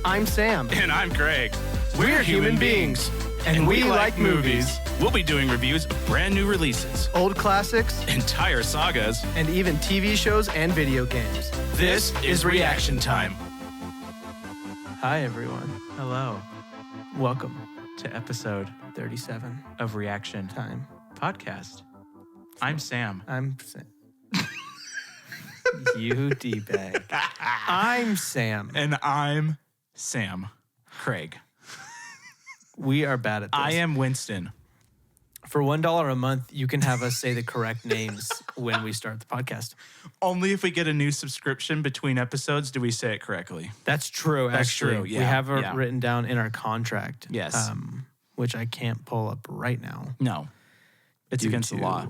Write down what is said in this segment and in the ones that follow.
I'm Sam. And I'm Greg. We're human beings. And we like movies. We'll be doing reviews of brand new releases, Old classics, entire sagas, and even TV shows and video games. This is Reaction Time. Hi, everyone. Hello Welcome to episode 37 of Reaction time. Podcast. I'm Sam. I'm Sam. You D-bag. I'm Sam. And I'm Sam Craig. We are bad at this. I am Winston. For $1 a month, you can have us say the correct names when we start the podcast. Only if we get a new subscription between episodes do we say it correctly. That's true, That's actually. true, yeah, We have it yeah. written down in our contract. Yes. Which I can't pull up right now. No. It's due against the to, law.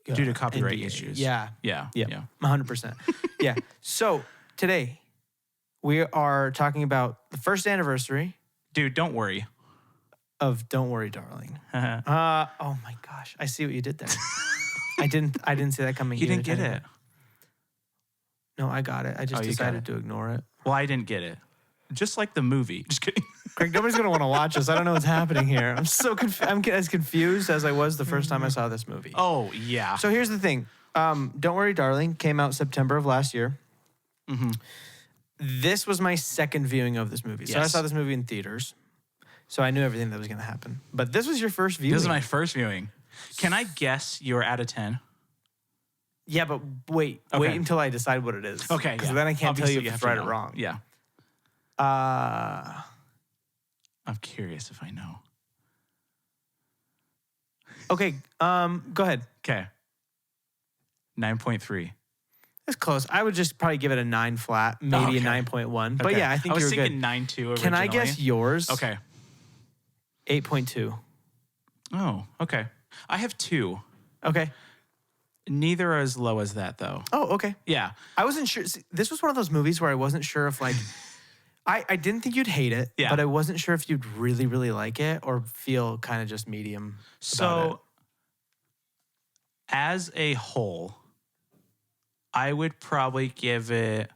Due to copyright NDA. issues. Yeah. Yeah. Yeah. 100%. Yeah. So today we are talking about the first anniversary Dude, don't worry. of Don't Worry, Darling. Oh my gosh. I see what you did there. I didn't see that coming. You didn't get it. No, I got it. I just Oh, you got decided it. to ignore it. Well, I didn't get it. Just like the movie. Just kidding. Craig, nobody's going to want to watch this. I don't know what's happening here. I'm so I'm as confused as I was the first time I saw this movie. Oh, yeah. So here's the thing. Don't Worry, Darling came out September of last year. Mm-hmm. This was my second viewing of this movie. So I Yes. saw this movie in theaters. So I knew everything that was going to happen. But this was your first viewing. This is my first viewing. Can I guess you're out of 10? Yeah, but wait Okay. until I decide what it is. Okay. Because yeah. then I can't Obviously, tell you if have it's to right or know. wrong. Yeah. I'm curious if I know. Okay, go ahead. Okay. 9.3. That's close. I would just probably give it a 9 flat, maybe Okay. a 9.1. But Okay. yeah, I think I was you're thinking good. 9.2 originally. Can I guess yours? Okay. 8.2. Oh, okay. I have 2. Okay. Neither are as low as that, though. Oh, okay. Yeah. I wasn't sure. See, this was one of those movies where I wasn't sure if like, I didn't think you'd hate it, Yeah. but I wasn't sure if you'd really, really like it or feel kind of just medium about it. So, as a whole, I would probably give it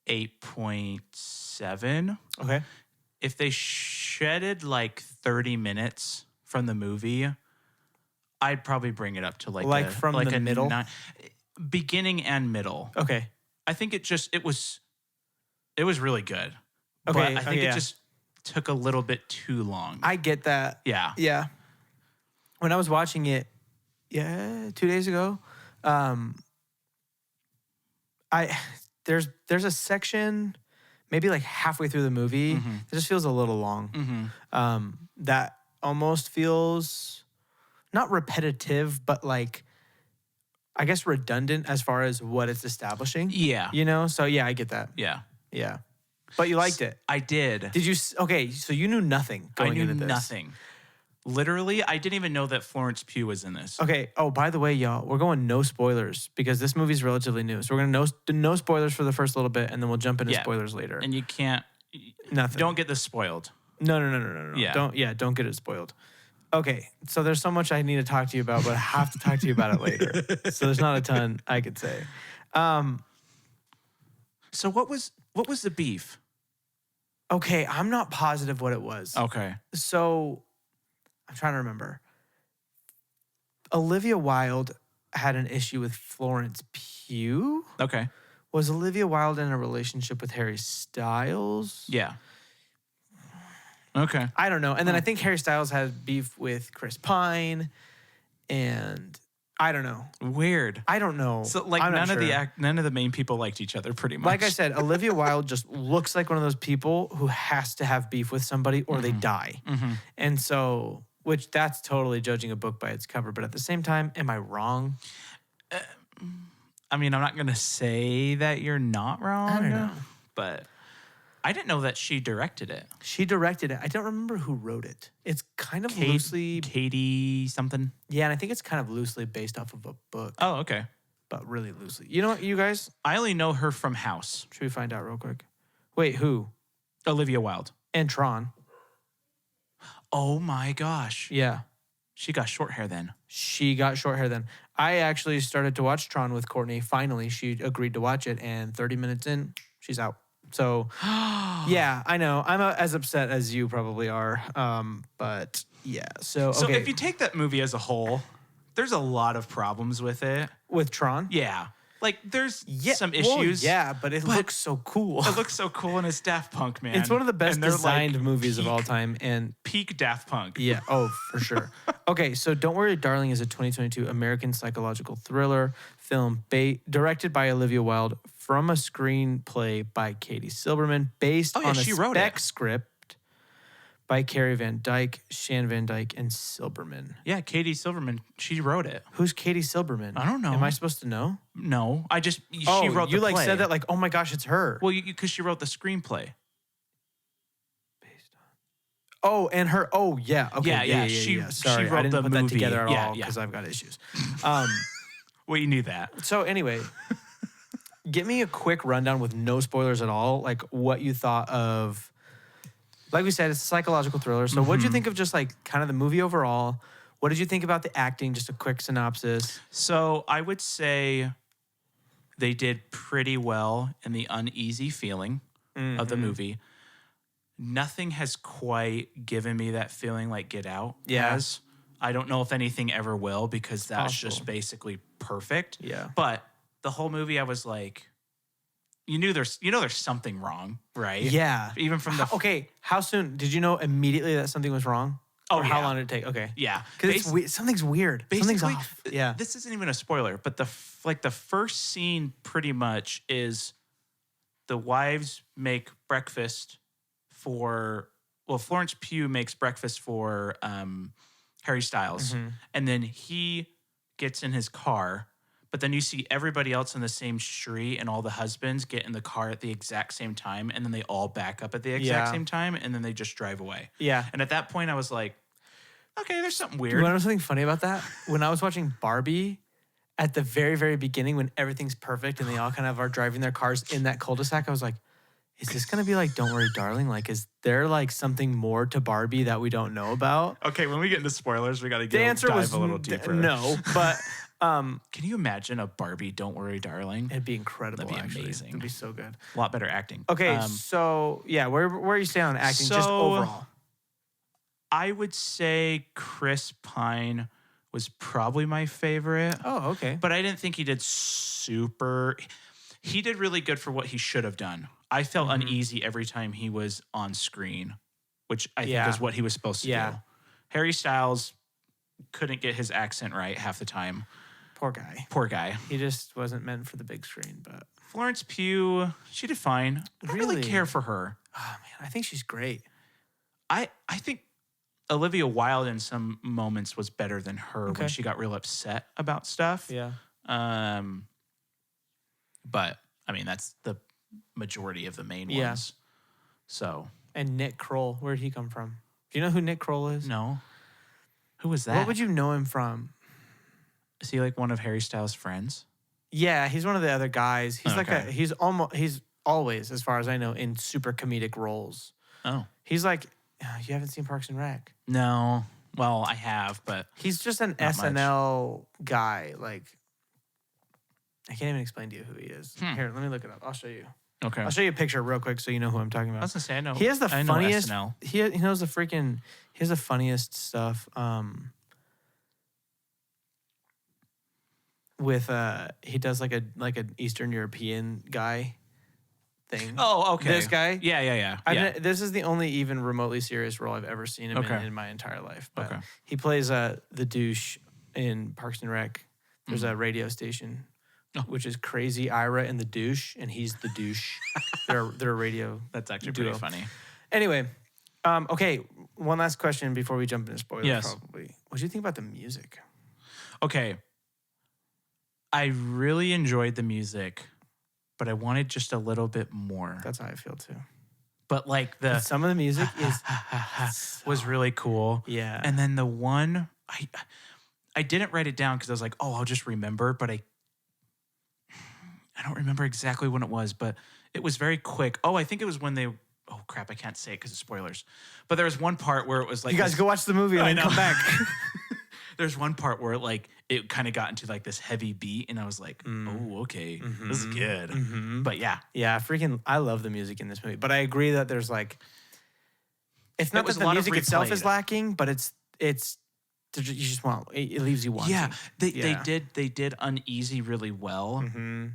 8.7. Okay. If they shedded like 30 minutes from the movie, I'd probably bring it up to like from the middle? beginning and middle. Okay. I think it was really good. Okay, But I think yeah. it just took a little bit too long. I get that. yeah. Yeah. When I was watching it, 2 days ago, there's a section maybe like halfway through the movie that just feels a little long. That almost feels not repetitive, but like I guess redundant as far as what it's establishing. Yeah. You know? So yeah, I get that. Yeah. Yeah. But you liked it. I did. Did you? Okay, so you knew nothing I going knew into this. nothing. Literally, I didn't even know that Florence Pugh was in this. Okay. Oh, by the way, y'all, we're going no spoilers because this movie's relatively new. So we're going to no spoilers for the first little bit, and then we'll jump into Yeah. spoilers later. And you can't, Nothing. don't get this spoiled. No. Yeah. Don't get it spoiled. Okay. So there's so much I need to talk to you about, but I have to talk to you about it later. So there's not a ton I could say. So what was the beef? Okay. I'm not positive what it was. Okay. So I'm trying to remember. Olivia Wilde had an issue with Florence Pugh. Okay. Was Olivia Wilde in a relationship with Harry Styles? Yeah. Okay. I don't know. And then I think Harry Styles had beef with Chris Pine, and I don't know. Weird. I don't know. So like I'm not none of the main people liked each other pretty much. Like I said, Olivia Wilde just looks like one of those people who has to have beef with somebody or they die. And so, which that's totally judging a book by its cover. But at the same time, am I wrong? I mean, I'm not going to say that you're not wrong. I don't know. But I didn't know that she directed it. She directed it. I don't remember who wrote it. It's kind of loosely, Katie something. yeah, and I think it's kind of loosely based off of a book, Oh, okay. but really loosely. You know what, you guys? I only know her from House. Should we find out real quick? Wait, who? Olivia Wilde. And Tron. Oh my gosh. Yeah. She got short hair then. She got short hair then. I actually started to watch Tron with Courtney. Finally, she agreed to watch it, and 30 minutes in, she's out. So yeah, I know. I'm as upset as you probably are. But yeah. So So okay. if you take that movie as a whole, there's a lot of problems with it. With Tron? Yeah. Like there's some well, issues. yeah, but it looks so cool. It looks so cool and it's Daft Punk, man. It's one of the best And they're, designed like, movies of all time. And peak Daft Punk. yeah, oh, for sure. Okay, so Don't Worry, Darling is a 2022 American psychological thriller film directed by Olivia Wilde from a screenplay by Katie Silberman, based on a she wrote spec it. script by Carrie Van Dyke, Shan Van Dyke, and Silberman. Yeah, Katie Silverman, she wrote it. Who's Katie Silberman? I don't know. Am I supposed to know? No, she wrote you the play. said that like, oh my gosh, it's her. Well, because she wrote the screenplay. Oh, and her. Oh, yeah. Okay. Yeah. She Sorry, wrote I didn't the put that movie. together at Yeah, all yeah. because I've got issues. Well, you knew that. So anyway, give me a quick rundown with no spoilers at all, like what you thought of. Like we said, it's a psychological thriller. So what did you think of just like kind of the movie overall? What did you think about the acting? Just a quick synopsis. So I would say they did pretty well in the uneasy feeling of the movie. Nothing has quite given me that feeling like Get Out has. I don't know if anything ever will because that's just basically perfect. Yeah. But the whole movie, I was like, there's something wrong, right? Yeah. Even from the Okay, how soon did you know immediately that something was wrong? Oh, Or how yeah. long did it take? Okay. yeah, Because something's weird. Something's basically, off. Yeah. This isn't even a spoiler, but the first scene pretty much is the wives make breakfast for Florence Pugh makes breakfast for Harry Styles, and then he gets in his car. But then you see everybody else in the same street and all the husbands get in the car at the exact same time. And then they all back up at the exact same time. And then they just drive away. Yeah. And at that point, I was like, okay, there's something You weird. want to know something funny about that? When I was watching Barbie, at the very, very beginning, when everything's perfect and they all kind of are driving their cars in that cul-de-sac, I was like, is this going to be like Don't Worry, Darling? Like, is there like something more to Barbie that we don't know about? Okay, when we get into spoilers, we got to The answer dive was a little deeper. no, but Can you imagine a Barbie Don't Worry, Darling? it'd be incredible. That'd be actually. amazing. It'd be so good. A lot better acting. Okay, so yeah, where are you staying on acting just overall? I would say Chris Pine was probably my favorite. Oh, okay. But I didn't think he did super. He did really good for what he should have done. I felt uneasy every time he was on screen, which I think is what he was supposed to do. Harry Styles couldn't get his accent right half the time. Poor guy. Poor guy. He just wasn't meant for the big screen, but Florence Pugh, she did fine. I don't really Really? care for her. oh man, I think she's great. I think Olivia Wilde in some moments was better than her Okay. when she got real upset about stuff. Yeah. But I mean, that's the majority of the main Yeah. ones. So And Nick Kroll, where'd he come from? Do you know who Nick Kroll is? no, who was that? What would you know him from? Is he like one of Harry Styles' friends? Yeah, he's one of the other guys. He's Okay. he's always, as far as I know, in super comedic roles. Oh He's like, you haven't seen Parks and Rec. no. Well, I have, but He's just an much. SNL guy. Like, I can't even explain to you who he is. Here, let me look it up. I'll show you. okay. I'll show you a picture real quick so you know who I'm talking I about. was gonna say I know. He has the I know funniest. SNL. He knows the freaking. He has the funniest stuff. With he does like an Eastern European guy thing. Oh, okay. This guy? Yeah. This is the only even remotely serious role I've ever seen him Okay. in my entire life. But Okay. he plays the douche in Parks and Rec. There's a radio station, which is Crazy Ira and the Douche, and he's the douche. they're a radio. That's actually duo. pretty funny. Anyway, okay. One last question before we jump into spoilers. Yes. Probably. What do you think about the music? Okay. I really enjoyed the music, but I wanted just a little bit more. That's how I feel too. But like the Some of the music is was really cool. yeah. And then the one I didn't write it down because I was like, oh, I'll just remember, but I don't remember exactly when it was, but it was very quick. Oh, I think it was when they oh crap, I can't say it because of spoilers. But there was one part where it was like you guys this- go watch the movie and I then come know. back. There's one part where like it kind of got into like this heavy beat, and I was like, oh, okay, this is good. But yeah, Yeah, I love the music in this movie. But I agree that there's like, it's not was that a the lot of music itself is replayed. lacking, but you just want, it leaves you wanting. yeah, they did Uneasy really well. Mm-hmm.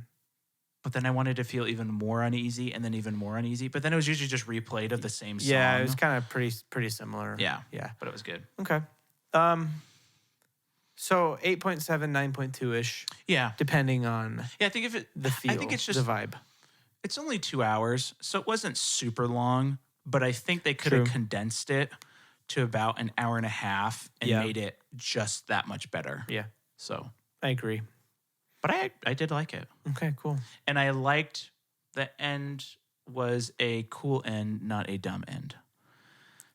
But then I wanted to feel even more uneasy, and then even more uneasy. But then it was usually just replayed of the same song. Yeah, it was kind of pretty similar. yeah, Yeah. but it was good. Okay. So 8.7, 9.2 ish, Yeah, depending on yeah. I think if it, the feel, I think it's just the vibe. it's only 2 hours, so it wasn't super long. But I think they could have True. condensed it to about an hour and a half and Yeah. made it just that much better. Yeah, So, I agree. but I did like it, Okay, cool. and I liked the end was a cool end, not a dumb end.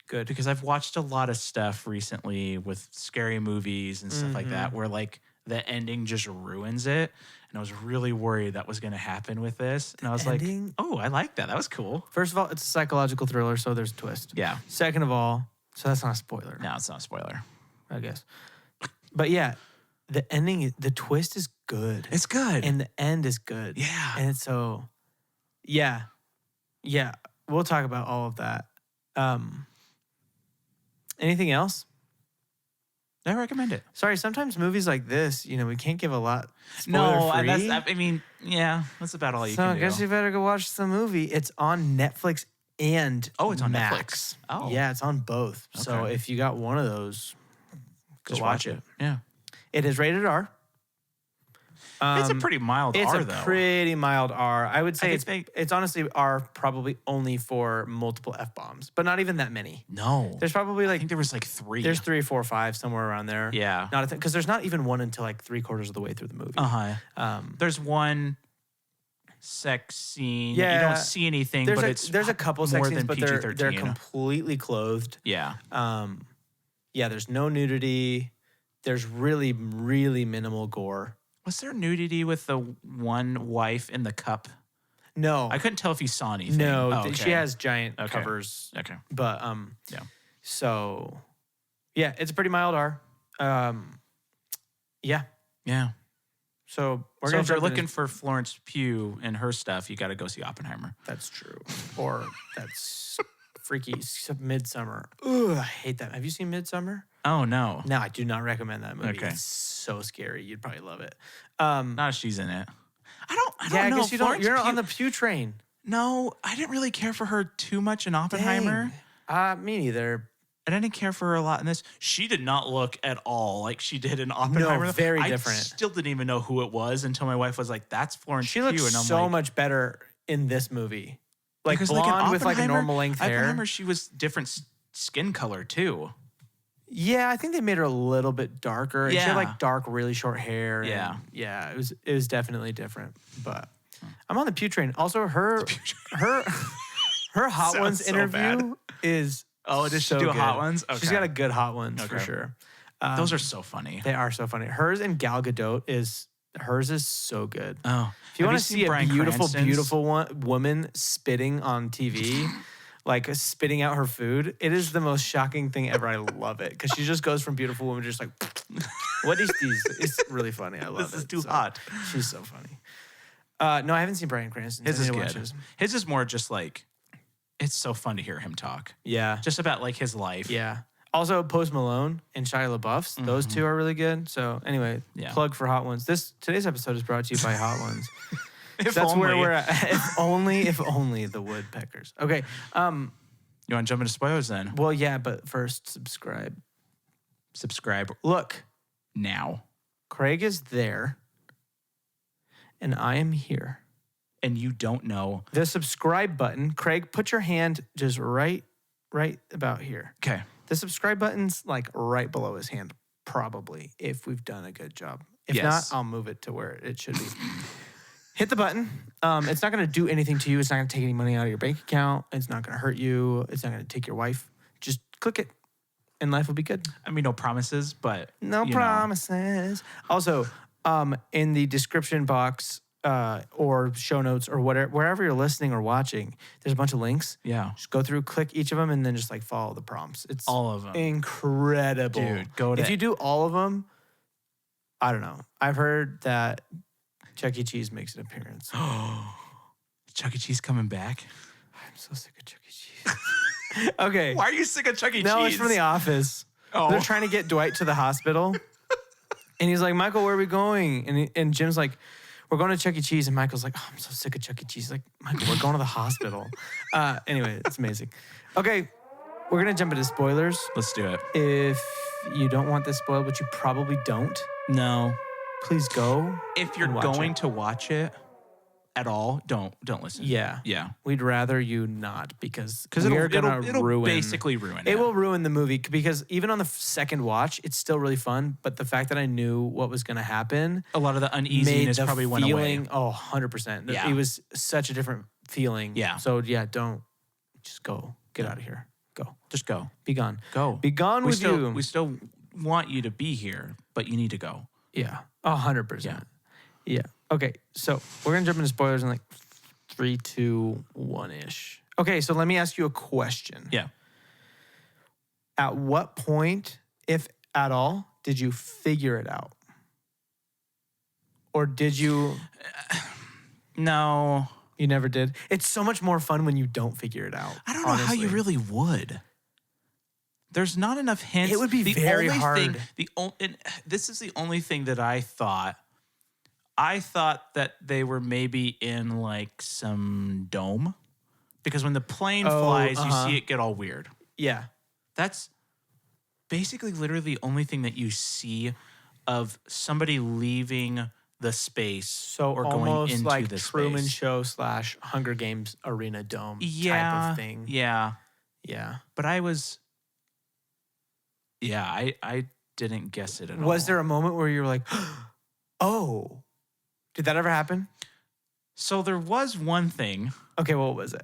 Good. Because I've watched a lot of stuff recently with scary movies and stuff like that where like the ending just ruins it. And I was really worried that was going to happen with this. And I was ending? like, oh, I like that. That was cool. First of all, it's a psychological thriller, so there's a twist. Yeah. Second of all, so that's not a spoiler, No, it's not a spoiler. I guess. But yeah, the ending, the twist is good. It's good. And the end is good. Yeah. And it's so, yeah. Yeah. We'll talk about all of that. Anything else? I recommend it. Sorry, sometimes movies like this, we can't give a lot No, spoiler-free. I mean, yeah, that's about all you So can I do. guess you better go watch the movie. It's on Netflix and Oh, it's on Max. Netflix. Oh. Yeah, it's on both. So Okay. if you got one of those, go Just watch it. Yeah. It is rated R. It's a pretty mild It's R, a though. pretty mild R. I would say think it's honestly R probably only for multiple F-bombs, but not even that many. No. There's probably I like think there was like 3. there's 3, 4, 5 somewhere around there. Yeah. Not a thing because there's not even one until like 3/4 of the way through the movie. Uh-huh. There's one sex scene. Yeah. You don't see anything, but it's there's a couple more sex scenes, than but PG-13. they're completely clothed. Yeah. Yeah, there's no nudity. There's really, really minimal gore. Was there nudity with the one wife in the cup? No, I couldn't tell if you saw anything. no, Oh, okay. she has giant Okay. covers. Okay. But Yeah. So yeah, it's a pretty mild R. Yeah. Yeah. So we're So gonna if you're jump into- looking for Florence Pugh and her stuff, you got to go see Oppenheimer. That's true. Or that's freaky Midsummer. Ugh, I hate that. Have you seen Midsummer? Oh no. No, I do not recommend that movie. Okay. It's so scary. You'd probably love it. Not if she's in it. I don't Yeah, I know. guess Florence you're Pugh- on the Pew train. No, I didn't really care for her too much in Oppenheimer. Me neither. And I didn't care for her a lot in this. She did not look at all like she did in Oppenheimer. very I different. still didn't even know who it was until my wife was like, "That's Florence She Pugh," looks and I'm so like, much better in this movie. Like because, blonde in with like a Oppenheimer- normal length hair. Oppenheimer, she was different skin color too. Yeah, I think they made her a little bit darker. And she had Yeah. like dark, really short hair. and Yeah. it was definitely different. But I'm on the Pew train. Also, her Hot Sounds Ones so interview is Oh, does she so do a good. Hot Ones? She's Okay. got a good Hot Ones for Okay. sure. Those are so funny. They are so funny. Hers and Gal Gadot is so good. Oh, If you have want to seen see a Bryan beautiful, Cranston's? beautiful woman spitting on TV, like spitting out her food, it is the most shocking thing ever. I love it because she just goes from beautiful woman to just like, what is these? It's really funny. I love it. This is too So, hot. She's so funny. No, I haven't seen Bryan Cranston. His is good. His is more just like, it's so fun to hear him talk. Yeah. Just about like his life. Yeah. Also, Post Malone and Shia LaBeouf's. Those two are really good. So anyway, Yeah. plug for Hot Ones. Today's episode is brought to you by Hot Ones. If That's only. where we're at. If only the woodpeckers. Okay. You want to jump into spoilers then? Well, yeah, but first subscribe. Subscribe Look, now. Craig is there, and I am here. And you don't know. The subscribe button. Craig, put your hand just right about here. Okay. The subscribe button's like right below his hand, probably, if we've done a good job. If Yes. not, I'll move it to where it should be. Hit the button. It's not going to do anything to you. It's not going to take any money out of your bank account. It's not going to hurt you. It's not going to take your wife. Just click it, and life will be good. I mean, no promises, but No you know. promises. Also, in the description box or show notes or whatever, wherever you're listening or watching, there's a bunch of links. Yeah. Just go through, click each of them, and then just like follow the prompts. It's All of them. incredible. Dude, go to If you do all of them, I don't know. I've heard that Chuck E. Cheese makes an appearance. Chuck E. Cheese coming back? I'm so sick of Chuck E. Cheese. Okay. Why are you sick of Chuck E. Cheese? No, it's from The Office. Oh. They're trying to get Dwight to the hospital. And he's like, Michael, where are we going? And Jim's like, we're going to Chuck E. Cheese. And Michael's like, oh, I'm so sick of Chuck E. Cheese. He's like, Michael, we're going to the hospital. Anyway, it's amazing. Okay, we're going to jump into spoilers. Let's do it. If you don't want this spoiled, which you probably don't, No. please go. If you're and watch going it. to watch it at all, don't listen. Yeah. Yeah. We'd rather you not because It'll it'll ruin. basically ruin it. It will ruin the movie because even on the second watch, it's still really fun. But the fact that I knew what was going to happen A lot of the made uneasiness the probably went away. feeling, 100%. Yeah. It was such a different feeling. Yeah. So yeah, don't just go. Get out of here. Go. Just go. Be gone. Go. Be gone with you. We still want you to be here, but you need to go. Yeah. 100%. Yeah. Okay. So we're going to jump into spoilers in like 3, 2, 1-ish. Okay. So let me ask you a question. Yeah. At what point, if at all, did you figure it out? Or did you? No. You never did? It's so much more fun when you don't figure it out. I don't know how you honestly. really would. There's not enough hints. It would be very hard. And this is the only thing that I thought. I thought that they were maybe in like some dome. Because when the plane flies, you see it get all weird. Yeah. That's basically literally the only thing that you see of somebody leaving the space So or going almost into like the Truman space. Show / Hunger Games arena dome Yeah, type of thing. Yeah. Yeah. But I was, I didn't guess it at all. Was there a moment where you were like, oh, did that ever happen? So there was one thing, Okay, what was it?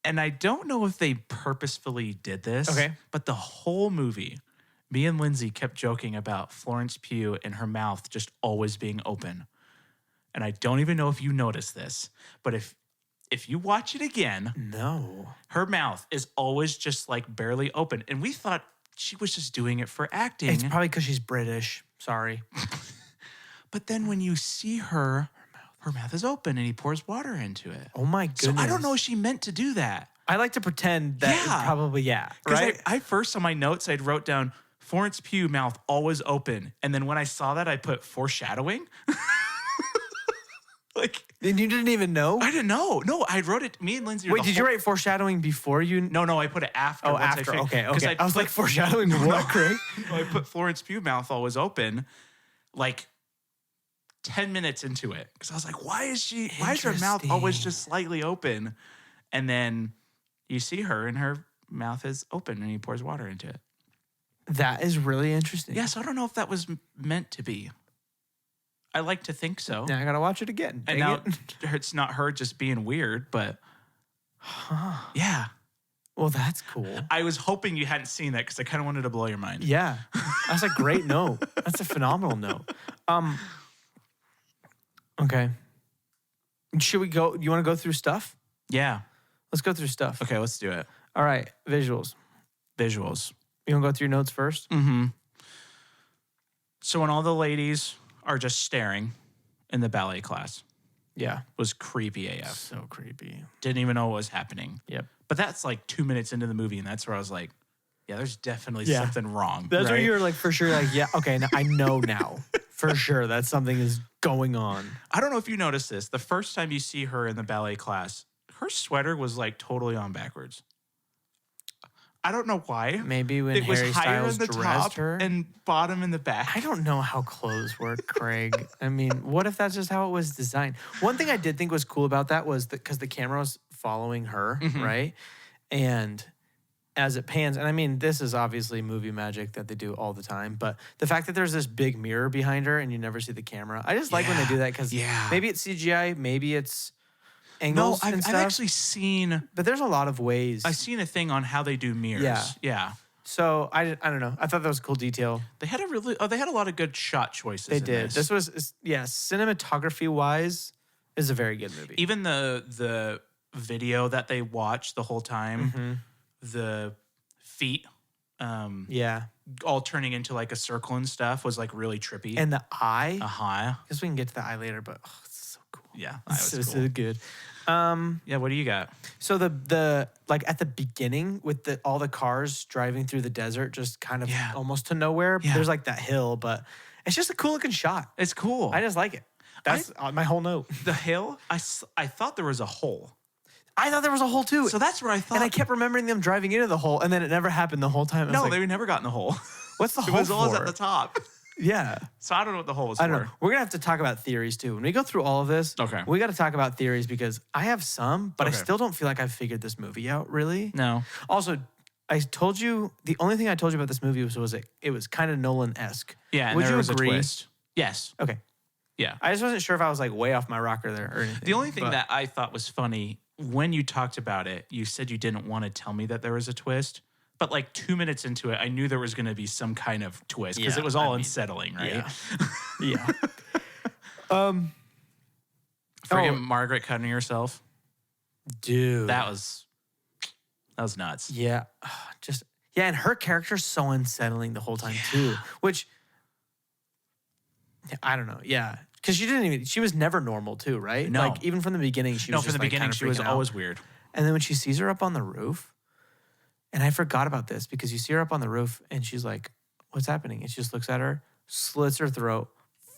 and I don't know if they purposefully did this. Okay. But the whole movie, me and Lindsay kept joking about Florence Pugh and her mouth just always being open. And I don't even know if you noticed this, but if you watch it again, No. her mouth is always just like barely open. And we thought she was just doing it for acting. It's probably because she's British. Sorry. But then when you see her mouth is open and he pours water into it. Oh my So goodness. I don't know if she meant to do that. I like to pretend that Yeah. it's probably, Because right? I first on my notes, I'd wrote down Florence Pugh mouth always open. And then when I saw that, I put foreshadowing. Like, And you didn't even know? I didn't know. No, I wrote it. Me and Lindsay. Wait, did you write foreshadowing before you? No, I put it after. Oh, once after. I figured- Okay, 'cause okay. I was put- like, foreshadowing what, Craig? No, I put Florence Pugh mouth always open, like 10 minutes into it. Because I was like, why is her mouth always Interesting. just slightly open? And then you see her and her mouth is open and he pours water into it. That is really interesting. Yeah, so I don't know if that was meant to be. I like to think so. Now I gotta watch it again. And Dang now it. it's not her just being weird, but yeah. Well, that's cool. I was hoping you hadn't seen that because I kind of wanted to blow your mind. Yeah, that's a great note. That's a phenomenal note. Okay. Should we go? You want to go through stuff? Yeah. Let's go through stuff. Okay, let's do it. All right. Visuals. Visuals. You want to go through your notes first? Mm-hmm. So when all the ladies are just staring in the ballet class, Yeah. was creepy AF. So creepy. Didn't even know what was happening. Yep. But that's like 2 minutes into the movie, and that's where I was like, yeah, there's definitely Yeah. something wrong. That's right? where you were like, for sure, like, yeah, okay, now I know now. For sure that something is going on. I don't know if you noticed this. The first time you see her in the ballet class, her sweater was like totally on backwards. I don't know why. Maybe when It was Harry higher Styles in the dressed top her. and bottom in the back. I don't know how clothes work, Craig. I mean, what if that's just how it was designed? One thing I did think was cool about that was that because the camera was following her, Mhm. right? And as it pans, and I mean, this is obviously movie magic that they do all the time, but the fact that there's this big mirror behind her and you never see the camera, I just like when they do that because Yeah. maybe it's CGI, maybe it's No, angles and I've stuff. actually seen. But there's a lot of ways. I've seen a thing on how they do mirrors. Yeah. Yeah. So I don't know. I thought that was a cool detail. They had a lot of good shot choices. They in did. This was, yeah, cinematography wise, It's a very good movie. Even the video that they watch the whole time, Mm-hmm. the feet Yeah. all turning into like a circle and stuff was like really trippy. And the eye. uh-huh. I guess we can get to the eye later, but it's so cool. Yeah, that was It's cool. so good. Yeah, what do you got? So the like at the beginning with all the cars driving through the desert, just kind of Yeah. almost to nowhere. Yeah. There's like that hill, but it's just a cool looking shot. It's cool. I just like it. That's my whole note. The hill, I thought there was a hole. I thought there was a hole too. So that's where I thought. and I kept remembering them driving into the hole, and then it never happened the whole time. I was no, like, they never got in the hole. what's the It hole was always for? at the top. Yeah. So I don't know what the hole was I for. don't know. We're gonna have to talk about theories too. When we go through all of this, Okay. we got to talk about theories because I have some, but I Okay. still don't feel like I've figured this movie out really. No. Also, I told you the only thing I told you about this movie was it was kind of Nolan-esque. Yeah, and Would there you was agree? a twist. Yes. Okay. Yeah. I just wasn't sure if I was like way off my rocker there or anything. The only thing but- that I thought was funny when you talked about it, you said you didn't want to tell me that there was a twist. But like 2 minutes into it, I knew there was going to be some kind of twist because Yeah, it was all I mean, unsettling, right? yeah. Yeah. Friggin' Oh. Margaret cutting herself. Dude. That was nuts. Yeah. Just yeah, and her character's so unsettling the whole time too. Which I don't know. Yeah. Because she was never normal too, right? No. Like even from the beginning, she was No, just from the like, beginning, kinda she was freaking out. always weird. And then when she sees her up on the roof, and I forgot about this because you see her up on the roof and she's like, what's happening? And she just looks at her, slits her throat,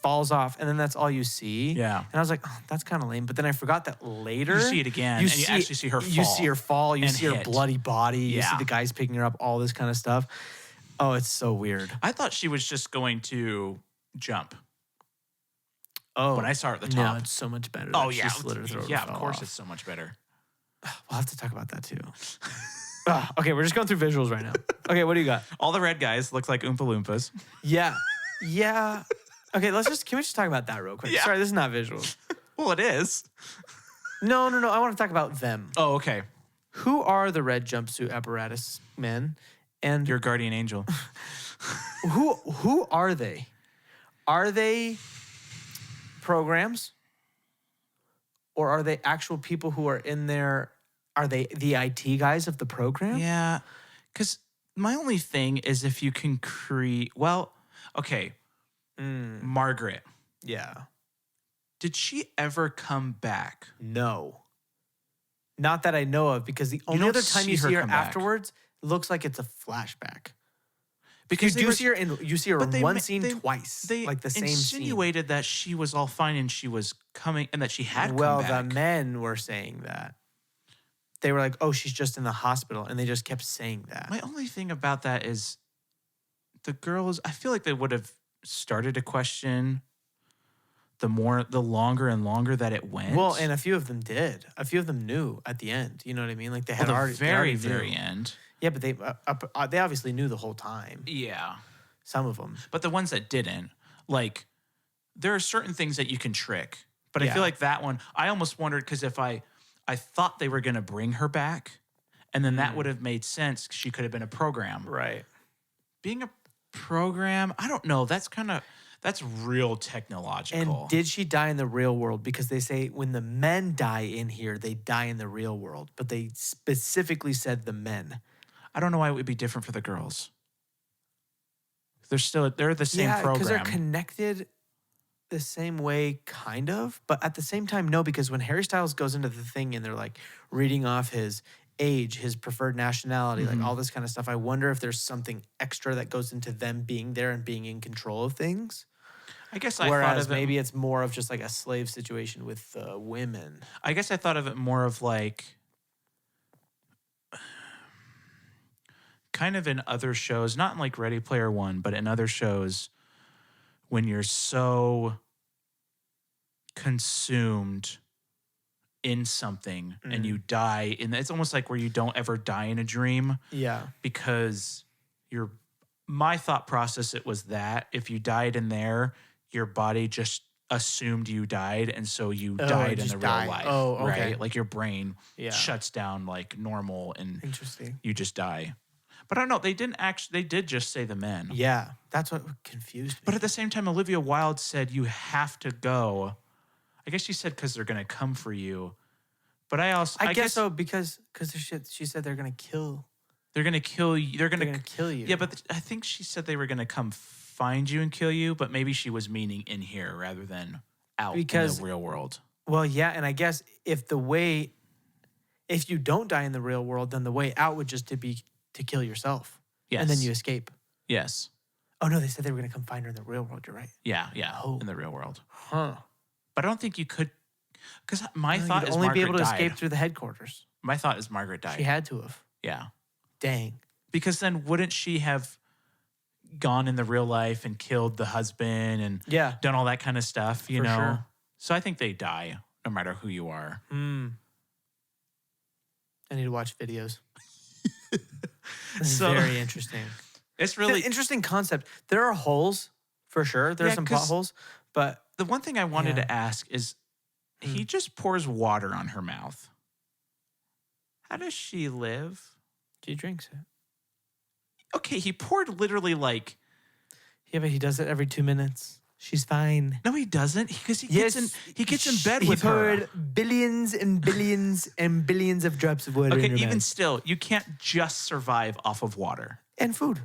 falls off, and then that's all you see. Yeah. And I was like, oh, that's kind of lame. But then I forgot that later. You see it again, and you actually see her You fall see her fall. You and see her hit. bloody body. You Yeah. see the guys picking her up, all this kind of stuff. Oh, it's so weird. I thought she was just going to jump. Oh, When I saw her at the no, top. it's so much better. Oh, that yeah. She slit her throat. Yeah, and of fell course off. it's so much better. We'll have to talk about that too. Okay, we're just going through visuals right now. Okay, what do you got? All the red guys look like Oompa Loompas. Yeah. Yeah. Okay, can we just talk about that real quick? Yeah. Sorry, this is not visuals. Well, it is. No. I want to talk about them. Oh, okay. Who are the red jumpsuit apparatus men? And Your guardian angel. who are they? Are they programs? Or are they actual people who are in there? Are they the IT guys of the program? Yeah, because my only thing is if you can create. Well, okay, Margaret. Yeah. Did she ever come back? No. Not that I know of, because the only don't other time you see her see her come back. afterwards, it looks like it's a flashback. Because you see her in but one ma- scene twice, They like the same scene. insinuated that she was all fine and she was coming and that she had Well, come back. the men were saying that. They were like, "Oh, she's just in the hospital," and they just kept saying that. My only thing about that is the girls. I feel like they would have started to question the longer and longer that it went. Well, and a few of them did. A few of them knew at the end. You know what I mean? Like they had the already very they already knew. end. Yeah, but they obviously knew the whole time. Yeah. Some of them. But the ones that didn't, like, there are certain things that you can trick. But I Yeah. feel like that one, I almost wondered because if I thought they were going to bring her back, and then that would have made sense. She could have been a program. Right. Being a program, I don't know. That's real technological. And did she die in the real world? Because they say when the men die in here, they die in the real world. But they specifically said the men. I don't know why it would be different for the girls. They're the same Yeah, because they're program. connected the same way, kind of. But at the same time, no, because when Harry Styles goes into the thing and they're like reading off his age, his preferred nationality, like all this kind of stuff, I wonder if there's something extra that goes into them being there and being in control of things. I guess I thought Whereas of it, maybe it's more of just like a slave situation with women. I guess I thought of it more of like kind of in other shows, not in like Ready Player One, but in other shows when you're so consumed in something and you die and it's almost like where you don't ever die in a dream Yeah. because my thought process it was that if you died in there, your body just assumed you died and so you died in just the real died. life. Oh, okay. Right? Like your brain Yeah. shuts down like normal and Interesting. you just die. But I don't know, they did just say the men. Yeah. That's what confused me. But at the same time, Olivia Wilde said you have to go. I guess she said because they're gonna come for you. But I guess so because she said they're gonna kill. they're gonna kill you. They're gonna kill you. Yeah, but I think she said they were gonna come find you and kill you. But maybe she was meaning in here rather than out in the real world. Well, yeah, and I guess if you don't die in the real world, then the way out would just be to kill yourself. Yes. And then you escape. Yes. Oh no, they said they were gonna come find her in the real world. You're right. Yeah. Oh. In the real world. Huh. But I don't think you could, because my thought you'd is only Margaret be able to died. escape through the headquarters. My thought is Margaret died. She had to have. Yeah. Dang. Because then wouldn't she have gone in the real life and killed the husband and done all that kind of stuff, you For know? sure. So I think they die no matter who you are. I need to watch videos. This is So- very interesting. It's It's really an interesting concept. There are holes for sure. There are some plot 'cause holes, but the one thing I wanted Yeah. to ask is he just pours water on her mouth. How does she live? she drinks it. Okay, he poured literally like Yeah, but he does it every 2 minutes. She's fine. no, he doesn't because he gets in bed he with her. poured billions and billions and billions of drops of water in Okay, her even mouth. still, you can't just survive off of water. And food.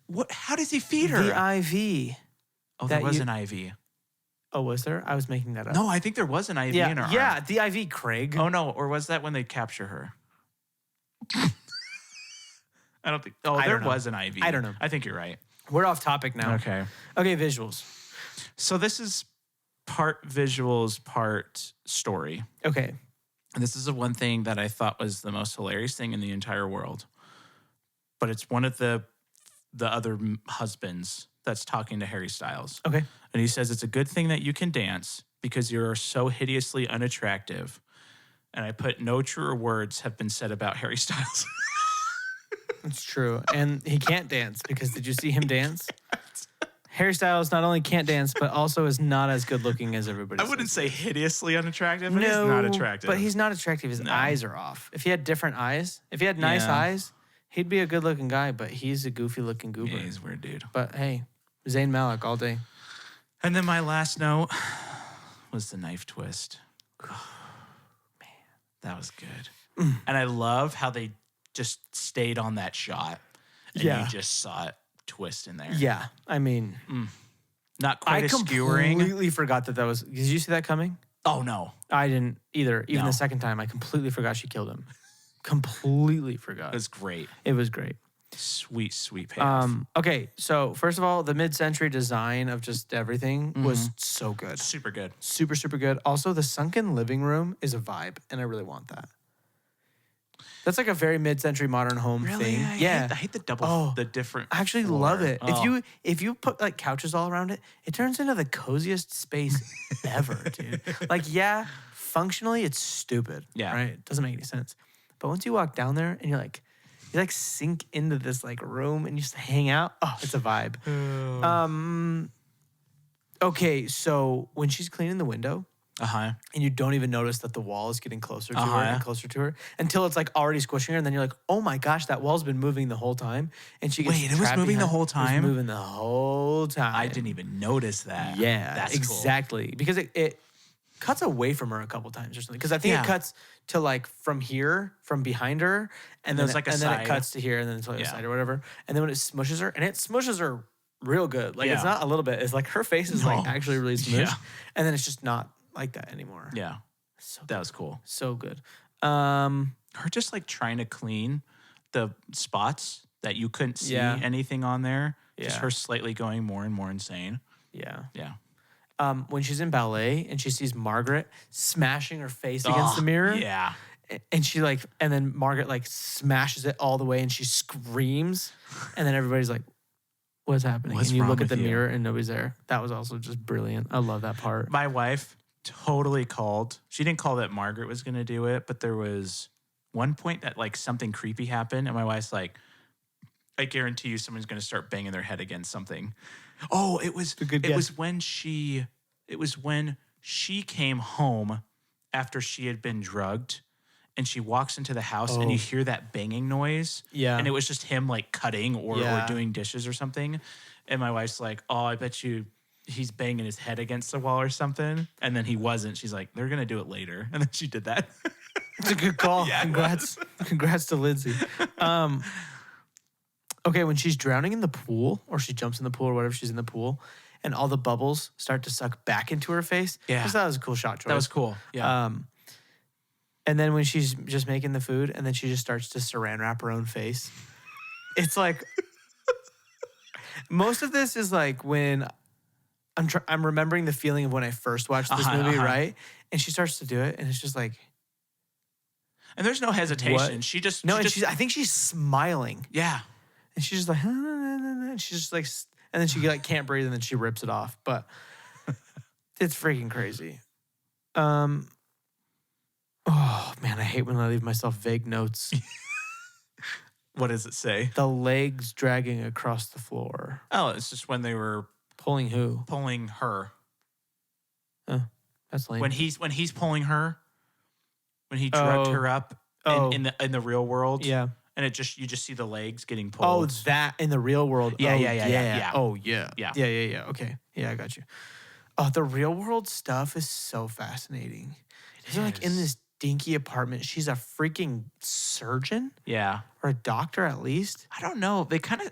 What? How does he feed her? The IV. Oh, there that was you- an IV. Oh, was there? I was making that up. No, I think there was an IV in her yeah, arm. the IV, Craig. Oh no, or was that when they capture her? I don't think. Oh, I there don't know. was an IV. I don't know. I think you're right. We're off topic now. Okay. Okay, visuals. So this is part visuals, part story. Okay. And this is the one thing that I thought was the most hilarious thing in the entire world. But it's one of the other husbands that's talking to Harry Styles. Okay. And he says, it's a good thing that you can dance because you're so hideously unattractive. And I put no truer words have been said about Harry Styles. It's true. And he can't dance because did you see him dance? Harry Styles not only can't dance, but also is not as good looking as everybody I wouldn't says. say hideously unattractive, but No, he's not attractive. But he's not attractive. His eyes are off. If he had different eyes, if he had nice Yeah. eyes, he'd be a good looking guy, but he's a goofy looking goober. Yeah, he's a weird dude. But hey, Zayn Malik all day. And then my last note was the knife twist. Man, that was good. And I love how they just stayed on that shot. And Yeah. you just saw it twist in there. Yeah. I mean, Not quite I as skewering. completely forgot that was. Did you see that coming? Oh, no. I didn't either. Even No. the second time, I completely forgot she killed him. Completely forgot. It was great. It was great. Sweet, sweet payoff. Okay, so first of all, the mid-century design of just everything was so good. Super good. Super, super good. Also, the sunken living room is a vibe, and I really want that. That's like a very mid-century modern home thing. I hate the double, the different. I actually floor. love it. Oh. If you put like couches all around it, it turns into the coziest space ever, dude. Like, yeah, functionally it's stupid. Yeah. Right? It doesn't make any sense. But once you walk down there and you sink into this like room and you just hang out, oh, it's a vibe. Okay, so when she's cleaning the window, Uh-huh. and you don't even notice that the wall is getting closer to her Uh-huh. and closer to her until it's like already squishing her, and then you're like, oh my gosh, that wall's been moving the whole time, and she gets Wait, it was trapped moving the behind- whole It time? was moving the whole time. I didn't even notice that. Yeah, That's exactly. Because it cuts away from her a couple times or something. Because I think Yeah. it cuts to like from here, from behind her, and then There's like a and then it side. cuts to here, and then to the Yeah. side or whatever. And then when it smushes her, and it smushes her real good. Like it's Yeah. not a little bit. It's like her face is like No. actually really smushed, Yeah. and then it's just not like that anymore. Cool. Yeah. So That was cool. so good. Her just like trying to clean the spots that you couldn't see Yeah. anything on there. Just Yeah. her slightly going more and more insane. Yeah. Yeah. When she's in ballet and she sees Margaret smashing her face against the mirror. Yeah. And she like, and then Margaret like smashes it all the way and she screams. And then everybody's like, what's happening? What's and you wrong look at with the you? mirror and nobody's there. That was also just brilliant. I love that part. My wife totally called. She didn't call that Margaret was going to do it, but there was one point that like something creepy happened. And my wife's like, I guarantee you someone's going to start banging their head against something. Oh, it was a good it guess. was when she came home after she had been drugged and she walks into the house and you hear that banging noise. Yeah. And it was just him like cutting or Yeah. doing dishes or something. And my wife's like, "Oh, I bet you he's banging his head against the wall or something, and then he wasn't. She's like, they're gonna do it later, and then she did that. It's a good call. Yeah, it Congrats to Lindsay. Okay, when she's drowning in the pool, or she jumps in the pool, or whatever, she's in the pool, and all the bubbles start to suck back into her face. Yeah. I just thought that was a cool shot choice. That was cool. Yeah. And then when she's just making the food, and then she just starts to saran wrap her own face. It's like most of this is like when I'm remembering the feeling of when I first watched this movie, right? And she starts to do it, and it's just like, and there's no hesitation. What? She just no, she and just, I think she's smiling, yeah. and she's just like, and she's just like, and then she like can't breathe, and then she rips it off. But it's freaking crazy. Oh man, I hate when I leave myself vague notes. What does it say? The legs dragging across the floor. Oh, it's just when they were Pulling who? pulling her. Oh, that's lame. When he's pulling her, when he drugged her up in the real world. Yeah. And you just see the legs getting Oh, pulled. it's that in the real world. Yeah, Oh, yeah. Oh, yeah. Yeah. Yeah. Okay. Yeah, I got you. Oh, the real world stuff is so fascinating. They're like in is. this dinky apartment. She's a freaking surgeon Yeah. or a doctor at least. I don't know.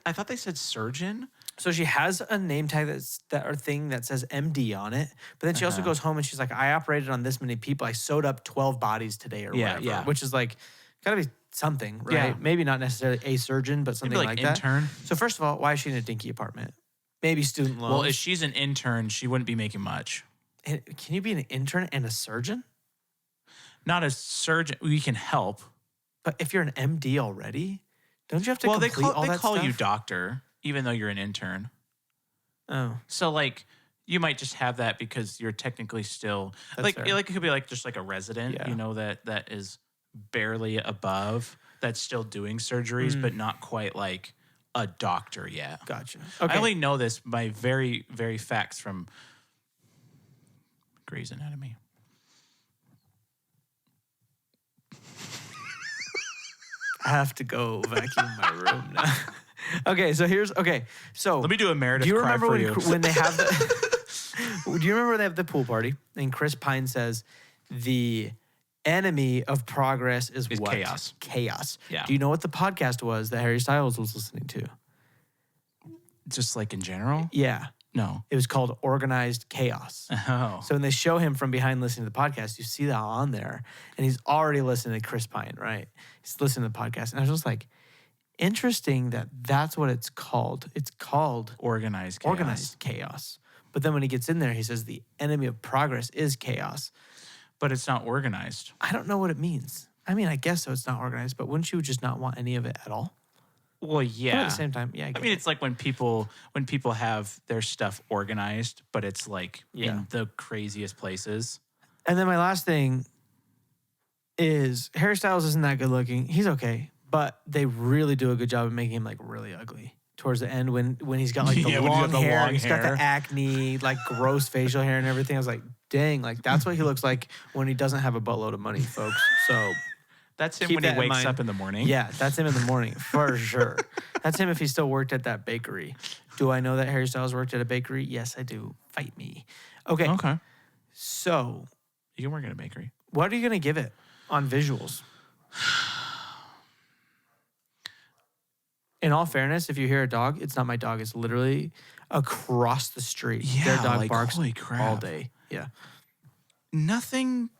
I thought they said surgeon. So she has a name tag that says MD on it. But then she also goes home and she's like, I operated on this many people. I sewed up 12 bodies today or whatever. Yeah. Which is like, gotta be something, right? Yeah. Maybe not necessarily a surgeon, but something Maybe like intern. that. So first of all, why is she in a dinky apartment? Maybe student loans. Well, if she's an intern, she wouldn't be making much. And can you be an intern and a surgeon? Not a surgeon. We can help. But if you're an MD already, don't you have to complete all that they call stuff? you doctor, even though you're an intern. Oh, So like you might just have that because you're technically still That's fair. it could be like just like a resident, Yeah. you know, that is barely above, that's still doing surgeries, but not quite like a doctor yet. gotcha. I Okay. only know this by very, very facts from Grey's Anatomy. I have to go vacuum my room now. So Let me do a Meredith do you cry remember for when, you. when they have the do you remember when they have the pool party and Chris Pine says the enemy of progress is what? chaos. Chaos. Yeah. Do you know what the podcast was that Harry Styles was listening to? Just like in general? Yeah. No. It was called Organized Chaos. Oh. So when they show him from behind listening to the podcast, you see that on there. And he's already listening to Chris Pine, right? He's listening to the podcast. And I was just like, interesting that that's what it's called. It's called Organized chaos. Organized Chaos. But then when he gets in there, he says the enemy of progress is chaos. But it's not organized. I don't know what it means. I mean, I guess so. It's not organized, but wouldn't you just not want any of it at all? Well, But yeah. at the same time, yeah. I mean, it's like when people have their stuff organized, but it's like Yeah. in the craziest places. And then my last thing is Harry Styles isn't that good looking. He's okay, but they really do a good job of making him like really ugly towards the end when he's got like the Yeah, when he's long got the hair, long he's got hair. the acne, like gross facial hair and everything. I was like, dang, like that's what he looks like when he doesn't have a buttload of money, folks. So That's him Keep when he that in wakes mind. up in the morning. yeah, that's him in the morning for sure. That's him if he still worked at that bakery. Do I know that Harry Styles worked at a bakery? Yes, I do. Fight me. Okay. Okay. So You can work at a bakery. what are you gonna give it on visuals? In all fairness, if you hear a dog, it's not my dog. It's literally across the street. Their Yeah, dog like, barks holy crap. all day. Yeah. Nothing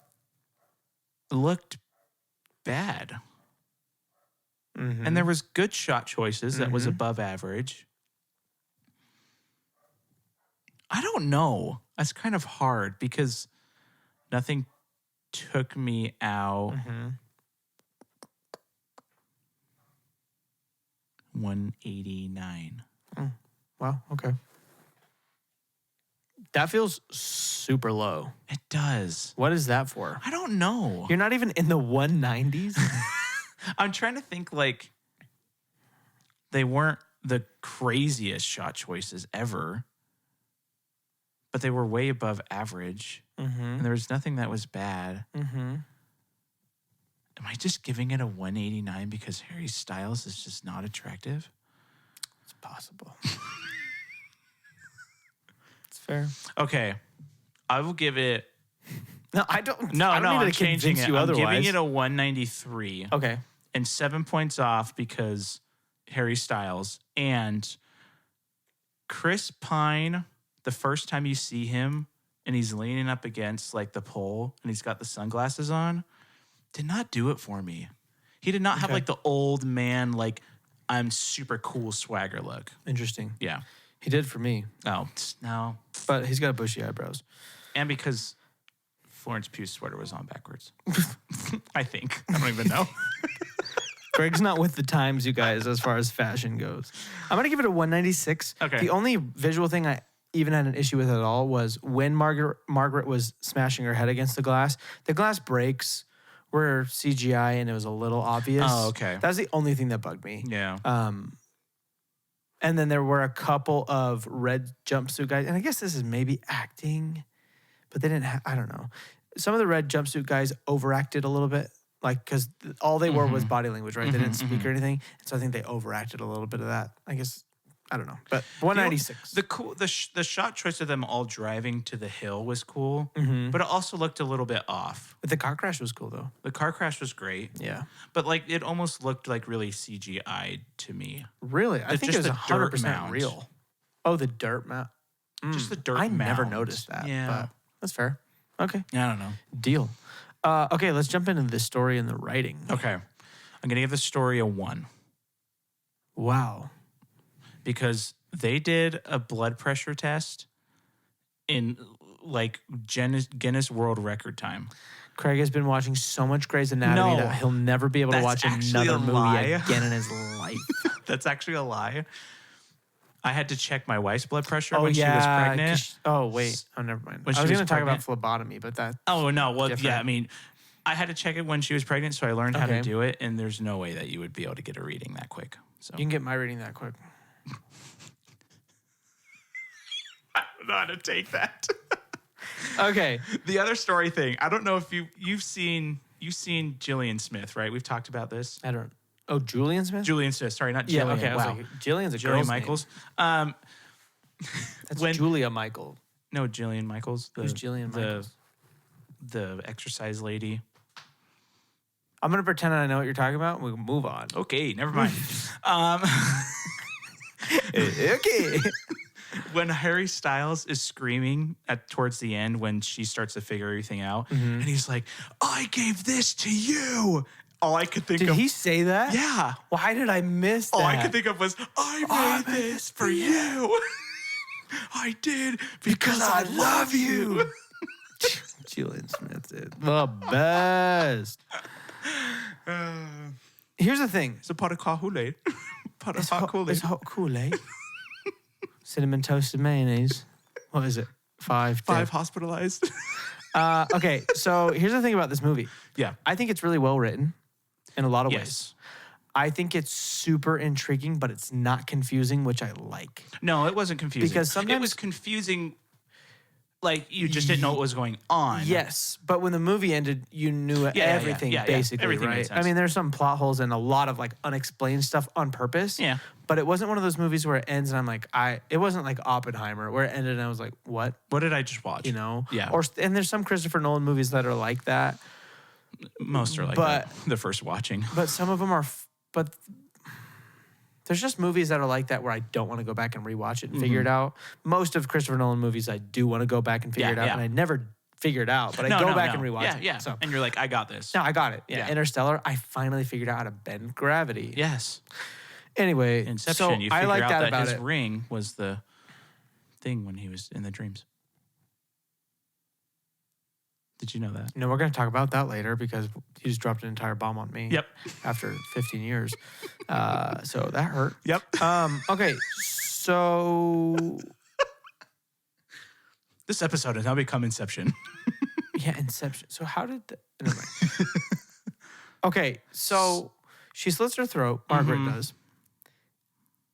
looked bad. Mhm. And there was good shot choices that was Mhm. above average. I don't know. That's kind of hard because nothing took me out. Mhm. 189. Wow. Okay. That feels super low. It does. What is that for? I don't know. You're not even in the 190s? I'm trying to think like they weren't the craziest shot choices ever, but they were way above average. Mm-hmm. And there was nothing that was bad. Mm-hmm. Am I just giving it a 189 because Harry Styles is just not attractive? It's possible. It's fair. Okay. I will give it. No, I don't. No, I don't need I'm to changing convince it. you I'm otherwise. giving it a 193. Okay. And 7 points off because Harry Styles and Chris Pine, the first time you see him and he's leaning up against like the pole and he's got the sunglasses on, did not do it for me. He did not have like the old man, like I'm super cool swagger look. Interesting. Yeah. He did for me, Oh, no. but he's got bushy eyebrows. And because Florence Pugh's sweater was on backwards. I think. I don't even know. Greg's not with the times, you guys, as far as fashion goes. I'm going to give it a 196. Okay. The only visual thing I even had an issue with at all was when Margaret was smashing her head against the glass breaks were CGI and it was a little obvious. Oh, okay. That was the only thing that bugged me. Yeah. And then there were a couple of red jumpsuit guys, and I guess this is maybe acting, but they didn't I don't know. Some of the red jumpsuit guys overacted a little bit, like, because all they were was body language, right? They didn't speak or anything. And so I think they overacted a little bit of that. I guess, I don't know. But 196. The shot choice of them all driving to the hill was cool, but it also looked a little bit off. But the car crash was cool, though. The car crash was great. Yeah. But like it almost looked like really CGI to me. Really? I think it was just the dirt 100% mound. real. Oh, the dirt mount. Just the dirt I never mound. noticed that. Yeah. But that's fair. Okay. I don't know. Deal. Okay, let's jump into the story and the writing. Okay. I'm going to give the story a 1 Wow. because they did a blood pressure test in like Guinness World Record time. Craig has been watching so much Grey's Anatomy No. that he'll never be able to That's watch actually another a movie lie. again in his life. That's actually a lie. I had to check my wife's blood pressure when she was pregnant. 'cause oh, wait. Oh, never mind. When I she was was going to talk about pregnant. phlebotomy, but that. Oh, no. Well, Different. yeah, I mean, I had to check it when she was pregnant, so I learned how Okay. to do it, and there's no way that you would be able to get a reading that quick. So You can get my reading that quick. I don't know how to take that. Okay. The other story thing, I don't know if you've seen Jillian Smith, right? We've talked about this. I don't. Oh, Julian Smith? Julian Smith, sorry, not Jillian. Yeah, okay. I was Wow. like, Jillian's a Jillian girl's Michaels. name. That's when- Julia Michael. No, Jillian Michaels. Who's Jillian Michaels? The exercise lady. I'm going to pretend I know what you're talking about. And we can move on. Okay, never mind. Okay. When Harry Styles is screaming towards the end when she starts to figure everything out, and he's like, "I gave this to you." All I could think Did of, he say that? yeah. Why did I miss that? All I could think of was, "I made this for you." I did because I love you. Julian Smith is the best. Here's the thing. It's a pot of Kool-Aid. Pot of hot Kool-Aid. It's hot Kool-Aid. Cinnamon toasted mayonnaise. What is it? 5 hospitalized. Okay, so here's the thing about this movie. Yeah. I think it's really well written in a lot of ways. Yes. I think it's super intriguing, but it's not confusing, which I like. No, it wasn't confusing. Because it sometimes- was confusing. Like you just didn't know what was going on. Yes, but when the movie ended, you knew everything basically, Everything made right? sense. I mean, there's some plot holes and a lot of like unexplained stuff on purpose. Yeah. But it wasn't one of those movies where it ends and I'm like, it wasn't like Oppenheimer where it ended and I was like, what? What did I just watch? You know? Yeah. And there's some Christopher Nolan movies that are like that, Most are like but- that. The first watching. but some of them are, but there's just movies that are like that where I don't want to go back and rewatch it and figure it out. Most of Christopher Nolan movies, I do want to go back and figure it out, yeah. and I never figure it out, but I go back and rewatch it. Yeah. So, And you're like, I got this. no, I got it. Yeah. Yeah. Interstellar, I finally figured out how to bend gravity. Yes. Anyway, Inception. so You I figure like out that that about his it. ring was the thing when he was in the dreams. Did you know that? No, we're going to talk about that later because he just dropped an entire bomb on me. Yep. After 15 years. So that hurt. Yep. Okay, so This episode has now become Inception. yeah, Inception. So how did never mind. Okay, so she slits her throat, Margaret does.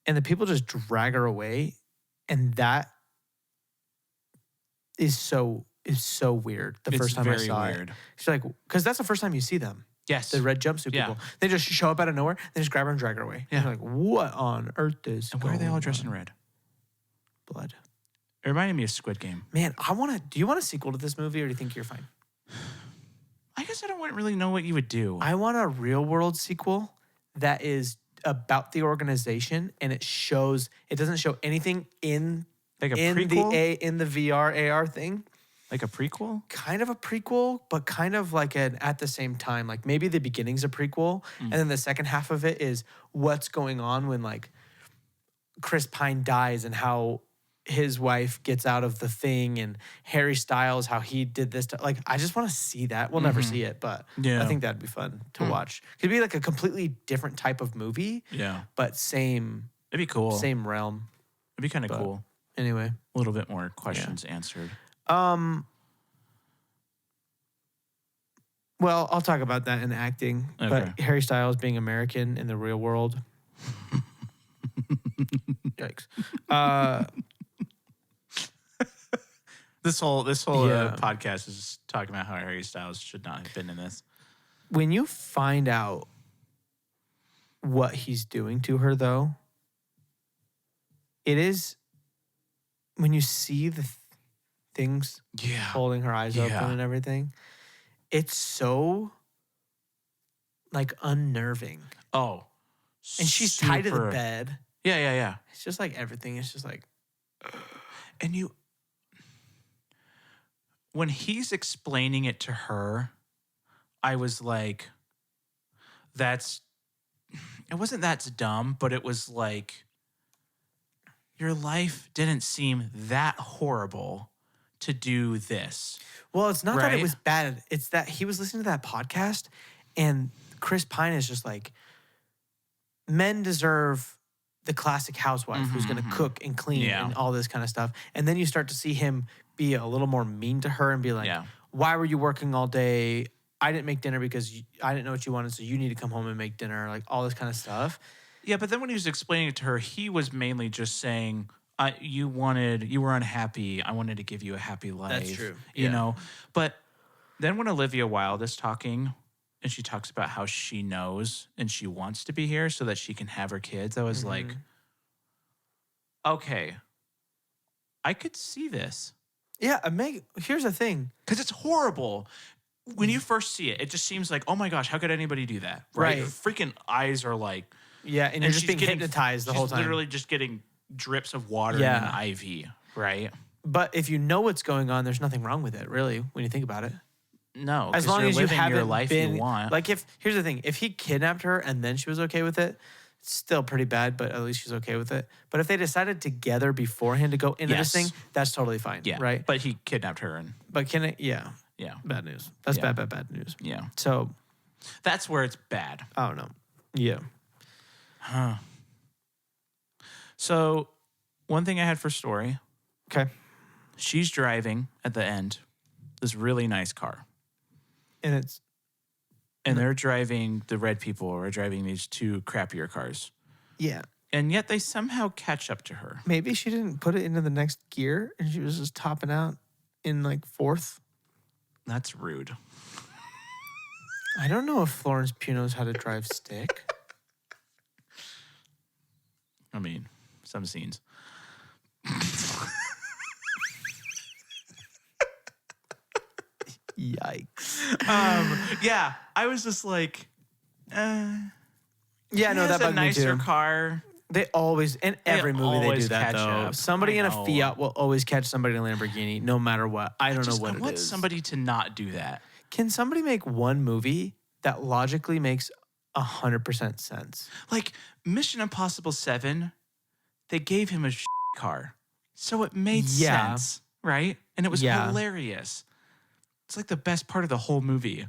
And the people just drag her away. And that is so weird the It's first time I very saw weird. it. She's like, because that's the first time you see them. Yes. The red jumpsuit Yeah. people. They just show up out of nowhere. They just grab her and drag her away. Yeah. You're like, what on earth is And why are they all going dressed in on? red? Blood. It reminded me of Squid Game. Man, do you want a sequel to this movie, or do you think you're fine? I guess I don't really know what you would do. I want a real world sequel that is about the organization, and it doesn't show anything in Like a prequel? in the VR AR thing. Like a prequel? Kind of a prequel, but kind of like an at the same time. Like maybe the beginning's a prequel, and then the second half of it is what's going on when like Chris Pine dies and how his wife gets out of the thing, and Harry Styles, how he did this. Like, I just want to see that. We'll never see it, but Yeah. I think that'd be fun to watch. Could be like a completely different type of movie, Yeah. but same It'd be cool. same realm. It'd be kind of cool. Anyway, A little bit more questions answered. well, I'll talk about that in acting. Okay. But Harry Styles being American in the real world. Yikes. This whole Yeah. podcast is just talking about how Harry Styles should not have been in this. When you find out what he's doing to her, though, it is when you see the things Yeah. holding her eyes open Yeah. and everything, it's so like unnerving. Oh. And she's tied to the super- bed. Yeah. It's just like everything is just like, And when he's explaining it to her, I was like, it wasn't that's dumb, but it was like, your life didn't seem that horrible to do this. well, it's not that it Right? was bad. It's that he was listening to that podcast, and Chris Pine is just like, men deserve the classic housewife who's going to cook and clean Yeah. and all this kind of stuff. And then you start to see him be a little more mean to her and be like, Yeah. why were you working all day? I didn't make dinner because I didn't know what you wanted, so you need to come home and make dinner, like all this kind of stuff. Yeah, but then when he was explaining it to her, he was mainly just saying, you were unhappy. I wanted to give you a happy life. true. You Yeah. know? But then when Olivia Wilde is talking and she talks about how she knows and she wants to be here so that she can have her kids, I was like, okay, I could see this. Yeah, here's the thing. Because it's horrible. When you first see it, it just seems like, oh my gosh, how could anybody do that? Right? Right. Her freaking eyes are like, Yeah, and you're just she's being getting- hypnotized the whole she's time. literally just getting drips of water Yeah. and an IV, right? But if you know what's going on, there's nothing wrong with it, really, when you think about it. No, As 'cause long you're as you living haven't your life been you want. like, here's the thing: if he kidnapped her and then she was okay with it, it's still pretty bad. But at least she's okay with it. But if they decided together beforehand to go into this Yes. thing, that's totally fine. yeah, right. But he kidnapped her, and But can it? Yeah, yeah, bad news. That's Yeah. bad news. yeah, So that's where it's bad. I don't know. Yeah. So, one thing I had for story: Okay. she's driving at the end this really nice car, And it's and they're driving the red people are driving these two crappier cars, yeah. and yet they somehow catch up to her. Maybe she didn't put it into the next gear, and she was just topping out in like fourth. That's rude. I don't know if Florence Pugh knows how to drive stick. I mean, some scenes. Yikes. Yeah, I was just like, Yeah, he no, has that a bugged me nicer too. car. They always, in every movie, they do always that catch though. up. Somebody I in a know. Fiat will always catch somebody in a Lamborghini, no matter what. I don't know Just, what I it want is. somebody to not do that. Can somebody make one movie that logically makes 100% sense? Like Mission Impossible 7, they gave him a car. So it made Yeah. sense, right? And it was Yeah. hilarious. It's like the best part of the whole movie.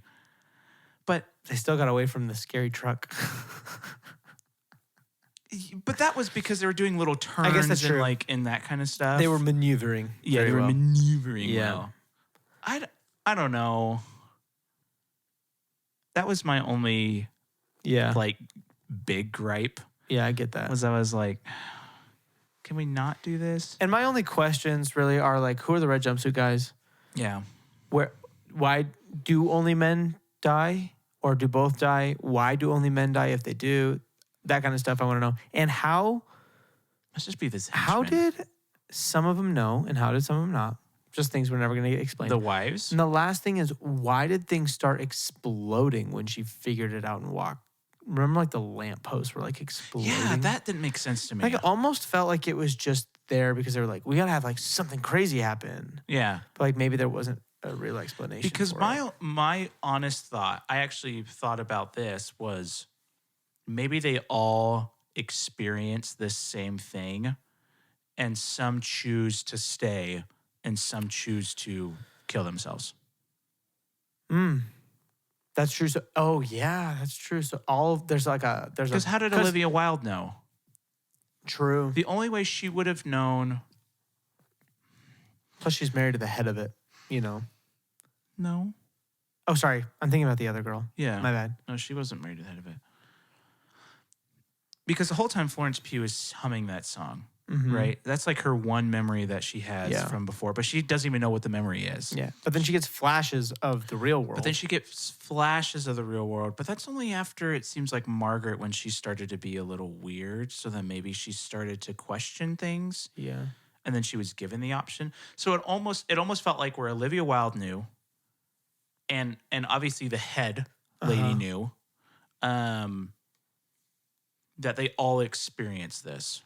But They still got away from the scary truck. that was because they were doing little turns I guess that's and true. like in that kind of stuff. They were maneuvering. yeah, very they were well. maneuvering Yeah. well. I don't know. That was my only Yeah. like big gripe. Yeah, I get that. Was I was like, can we not do this? And my only questions really are like, who are the red jumpsuit guys? Yeah. Why do only men die? Or do both die? Why do only men die if they do? That kind of stuff I want to know. And how Let's just be this. did some of them know, and how did some of them not? Just things we're never going to get explained. The wives? And the last thing is, why did things start exploding when she figured it out and walked? Remember, like the lampposts were like exploding. Yeah, that didn't make sense to me. Like it almost felt like it was just there because they were like, we gotta have like something crazy happen. Yeah. But like maybe there wasn't a real explanation. Because for my honest thought, I actually thought about this, was maybe they all experience this same thing, and some choose to stay and some choose to kill themselves. That's true. So, yeah, that's true. So Because how did Olivia Wilde know? True. The only way she would have known. Plus, she's married to the head of it. No. Oh, sorry. I'm thinking about the other girl. Yeah. My bad. No, she wasn't married to the head of it. Because the whole time Florence Pugh is humming that song, right? That's like her one memory that she has from before, but she doesn't even know what the memory is. Yeah. But then she gets flashes of the real world. But then she gets flashes of the real world. But that's only after it seems like Margaret, when she started to be a little weird. So then maybe she started to question things. Yeah. And then she was given the option. So it almost felt like where Olivia Wilde knew, and obviously the head lady knew, that they all experienced this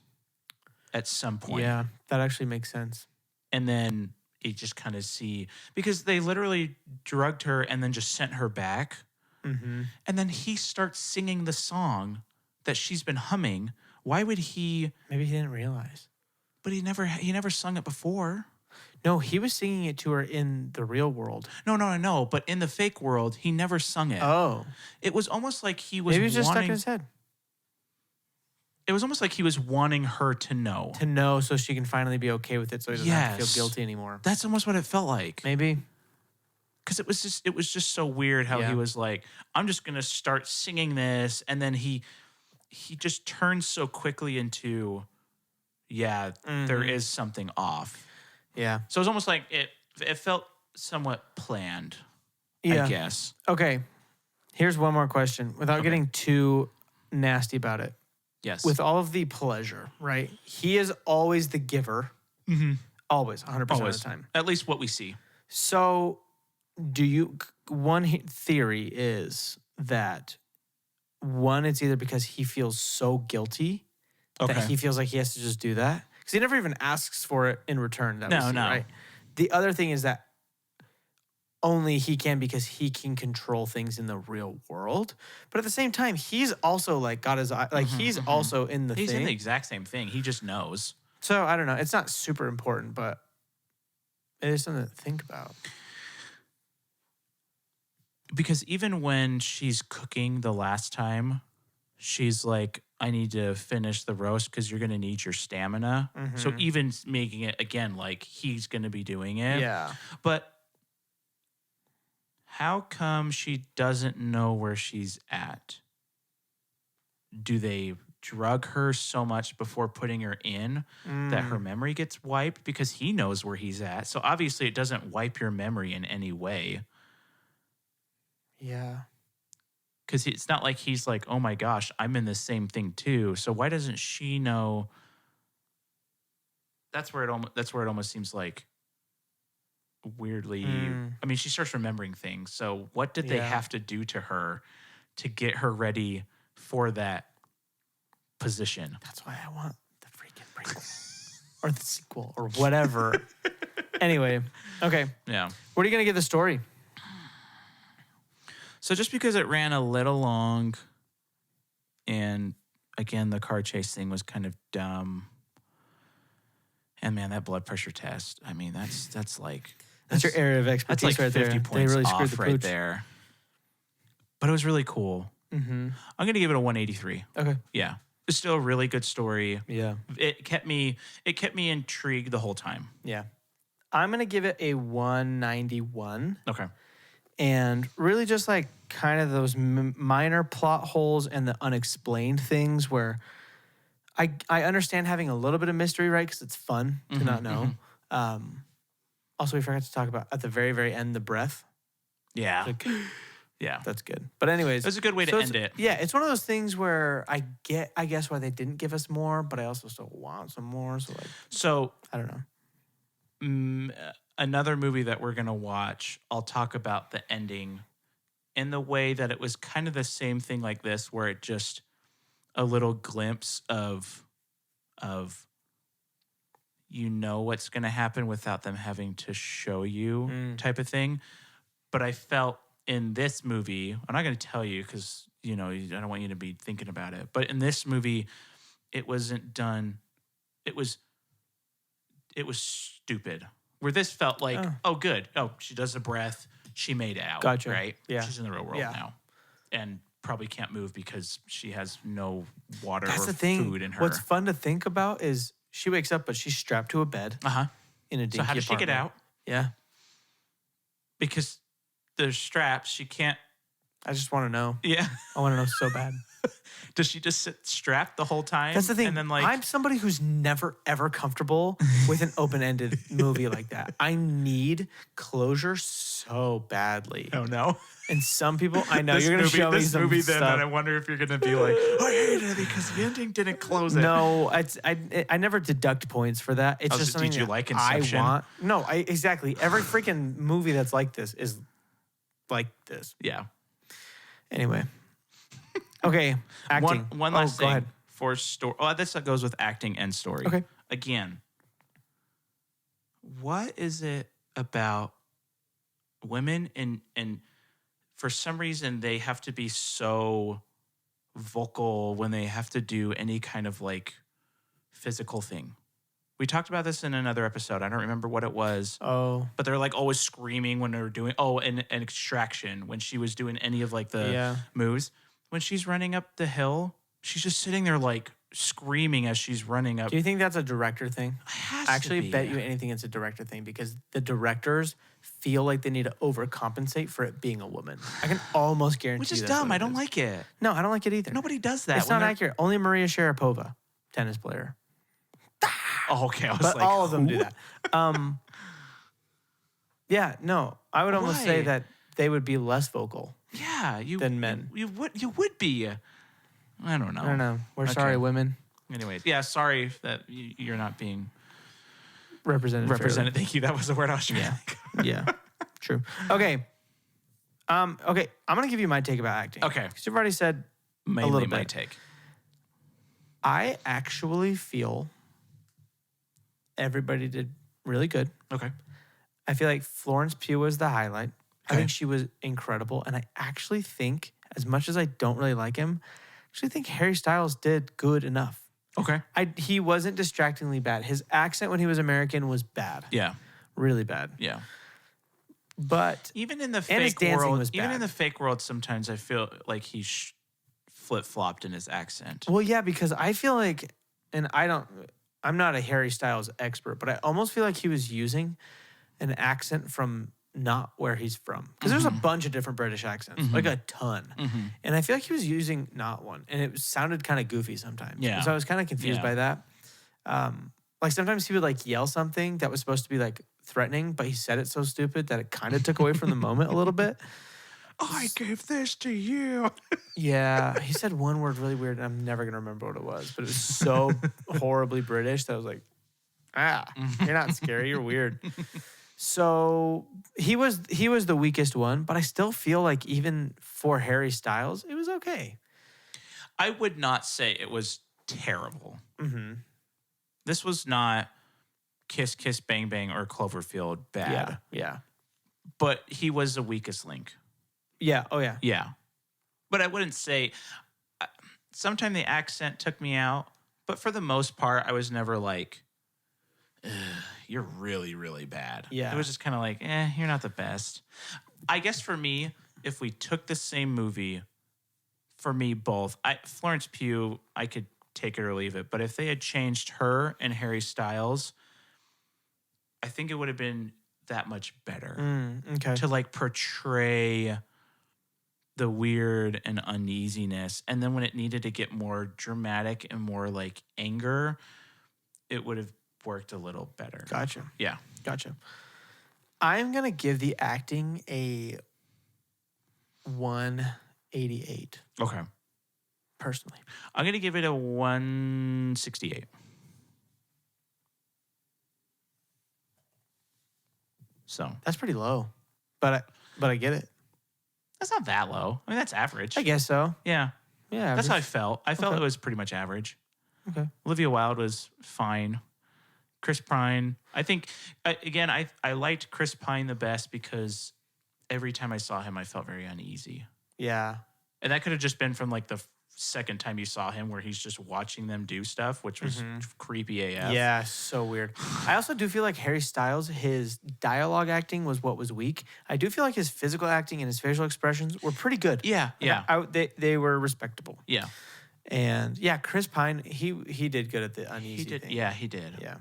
at some point. Yeah, that actually makes sense. And then you just kind of see, because they literally drugged her and then just sent her back. And then he starts singing the song that she's been humming. Why would he? Maybe he didn't realize. But he never sung it before. No, he was singing it to her in the real world. No. But in the fake world, he never sung it. Oh. It was almost like he was Maybe he was just stuck in his head. It was almost like he was wanting her to know. To know so she can finally be okay with it so he doesn't have to feel guilty anymore. That's almost what it felt like. Maybe. Because it was just so weird how he was like, I'm just going to start singing this. And then he just turns so quickly into, there is something off. Yeah. So it was almost like it felt somewhat planned, Yeah. I guess. Okay. Here's one more question without getting too nasty about it. Yes. With all of the pleasure, right? He is always the giver. Always, 100% of the time. At least what we see. So one theory is that it's either because he feels so guilty that he feels like he has to just do that. Because he never even asks for it in return. No. Right? The other thing is that only he can, because he can control things in the real world. But at the same time, he's also like got his eye, like he's also in the thing. He's in the exact same thing. He just knows. So I don't know. It's not super important, but it is something to think about. Because even when she's cooking the last time, she's like, I need to finish the roast because you're going to need your stamina. So even making it, again, like he's going to be doing it. Yeah. But how come she doesn't know where she's at? Do they drug her so much before putting her in that her memory gets wiped? Because he knows where he's at. So obviously it doesn't wipe your memory in any way. Yeah. Because it's not like he's like, oh my gosh, I'm in the same thing too. So why doesn't she know? That's where it almost seems like weirdly. I mean, she starts remembering things. So what did they have to do to her to get her ready for that position? That's why I want the freaking prequel or the sequel or whatever. Anyway, okay. Yeah. What are you going to give the story? So just because it ran a little long, and again, the car chase thing was kind of dumb. And man, that blood pressure test, I mean, that's like... That's your area of expertise that's like right 50 there. points they really off screwed the right pooch. there. But it was really cool. I'm going to give it a 183. Okay. Yeah. It's still a really good story. Yeah. It kept me intrigued the whole time. Yeah. I'm going to give it a 191. Okay. And really just like kind of those minor plot holes and the unexplained things where I understand having a little bit of mystery, right? Because it's fun to not know. Also, we forgot to talk about at the very, very end, the breath. Yeah. Like, Yeah. That's good. But anyways, It was a good way to end it. Yeah, it's one of those things where I guess why they didn't give us more, but I also still want some more. So I don't know. Another movie that we're gonna watch, I'll talk about the ending in the way that it was kind of the same thing like this, where it just a little glimpse of what's gonna happen without them having to show you type of thing. But I felt in this movie, I'm not going to tell you because, I don't want you to be thinking about it. But in this movie, it wasn't done. It was stupid. Where this felt like, oh, good. Oh, she does a breath. She made it out. Gotcha. Right? Yeah. She's in the real world now. And probably can't move because she has no water That's or the thing. food in her. What's fun to think about is she wakes up, but she's strapped to a bed in a dinky So how does she get apartment. out? Yeah. Because there's straps. She can't. I just want to know. Yeah. I want to know so bad. Does she just sit strapped the whole time? That's the thing. And then I'm somebody who's never, ever comfortable with an open-ended movie like that. I need closure so badly. oh no. And some people, I know, you're going to show me some movie stuff. then, and I wonder if you're going to be like, I hated it because the ending didn't close it. No, I never deduct points for that. It's just something did you that like Inception? I want. No, exactly. Every freaking movie that's like this is like this. Yeah. Anyway. Okay, acting. One last go thing ahead. for story. Oh, this goes with acting and story. Okay. Again, what is it about women and for some reason they have to be so vocal when they have to do any kind of like physical thing? We talked about this in another episode. I don't remember what it was. Oh. But they're like always screaming when they were doing and Extraction, when she was doing any of like the moves. When she's running up the hill, she's just sitting there like screaming as she's running up. Do you think that's a director thing? Has I actually to be. bet you anything it's a director thing because the directors feel like they need to overcompensate for it being a woman. I can almost guarantee Which is that's dumb. what I it don't is. like it. No, I don't like it either. Nobody does that. It's not accurate. Only Maria Sharapova, tennis player. Oh, okay. I was But like, all of them do who? that. Yeah, no. I would almost say Why? that they would be less vocal. Yeah, than men. You would be. I don't know. I don't know. We're Okay. sorry, women. Anyways, yeah, sorry that you're not being Represented. represented. Thank you. That was the word I was trying to think of. Yeah. True. Okay. Okay. I'm gonna give you my take about acting. Okay. Because you've already said Mainly little my bit. take. I actually feel everybody did really good. Okay. I feel like Florence Pugh was the highlight. I Okay. think she was incredible. And I actually think, as much as I don't really like him, I actually think Harry Styles did good enough. Okay. He wasn't distractingly bad. His accent when he was American was bad. Yeah. Really bad. Yeah. But Even in the And his fake dancing world, was even bad. in the fake world, sometimes I feel like he flip flopped in his accent. well, yeah, because I feel like, and I'm not a Harry Styles expert, but I almost feel like he was using an accent from not where he's from. Because there's a bunch of different British accents, like a ton. And I feel like he was using not one. And it sounded kind of goofy sometimes. Yeah. So I was kind of confused Yeah. by that. Like sometimes he would like yell something that was supposed to be like threatening, but he said it so stupid that it kind of took away from the moment a little bit. I gave this to you. Yeah, he said one word really weird, and I'm never gonna remember what it was. But it was so horribly British that I was like, you're not scary, you're weird. So he was the weakest one, but I still feel like even for Harry Styles, it was okay. I would not say it was terrible. This was not Kiss Kiss Bang Bang or Cloverfield bad, Yeah. but he was the weakest link. Yeah. Oh yeah. Yeah. But I wouldn't say sometimes the accent took me out, but for the most part, I was never like, you're really, really bad. Yeah. It was just kind of like, you're not the best. I guess for me, if we took the same movie, for me, both, Florence Pugh, I could take it or leave it. But if they had changed her and Harry Styles, I think it would have been that much better Okay. to like portray the weird and uneasiness. And then when it needed to get more dramatic and more like anger, it would have worked a little better. Gotcha. Yeah. Gotcha. I'm gonna give the acting 188 Okay. personally. I'm going to give it a 168. So That's pretty low, but I get it. that's not that low. I mean, that's average. I guess so. Yeah. Yeah, That's how I average. felt. I felt Okay. it was pretty much average. Okay. Olivia Wilde was fine. Chris Pine. I think, again, I liked Chris Pine the best because every time I saw him, I felt very uneasy. Yeah. And that could have just been from like the second time you saw him where he's just watching them do stuff, which was creepy AF. Yeah, so weird. I also do feel like Harry Styles, his dialogue acting was what was weak. I do feel like his physical acting and his facial expressions were pretty good. Yeah. Like, Yeah. they were respectable. Yeah. And yeah, Chris Pine, he did good at the uneasy He did. thing. Yeah, he did. Yeah.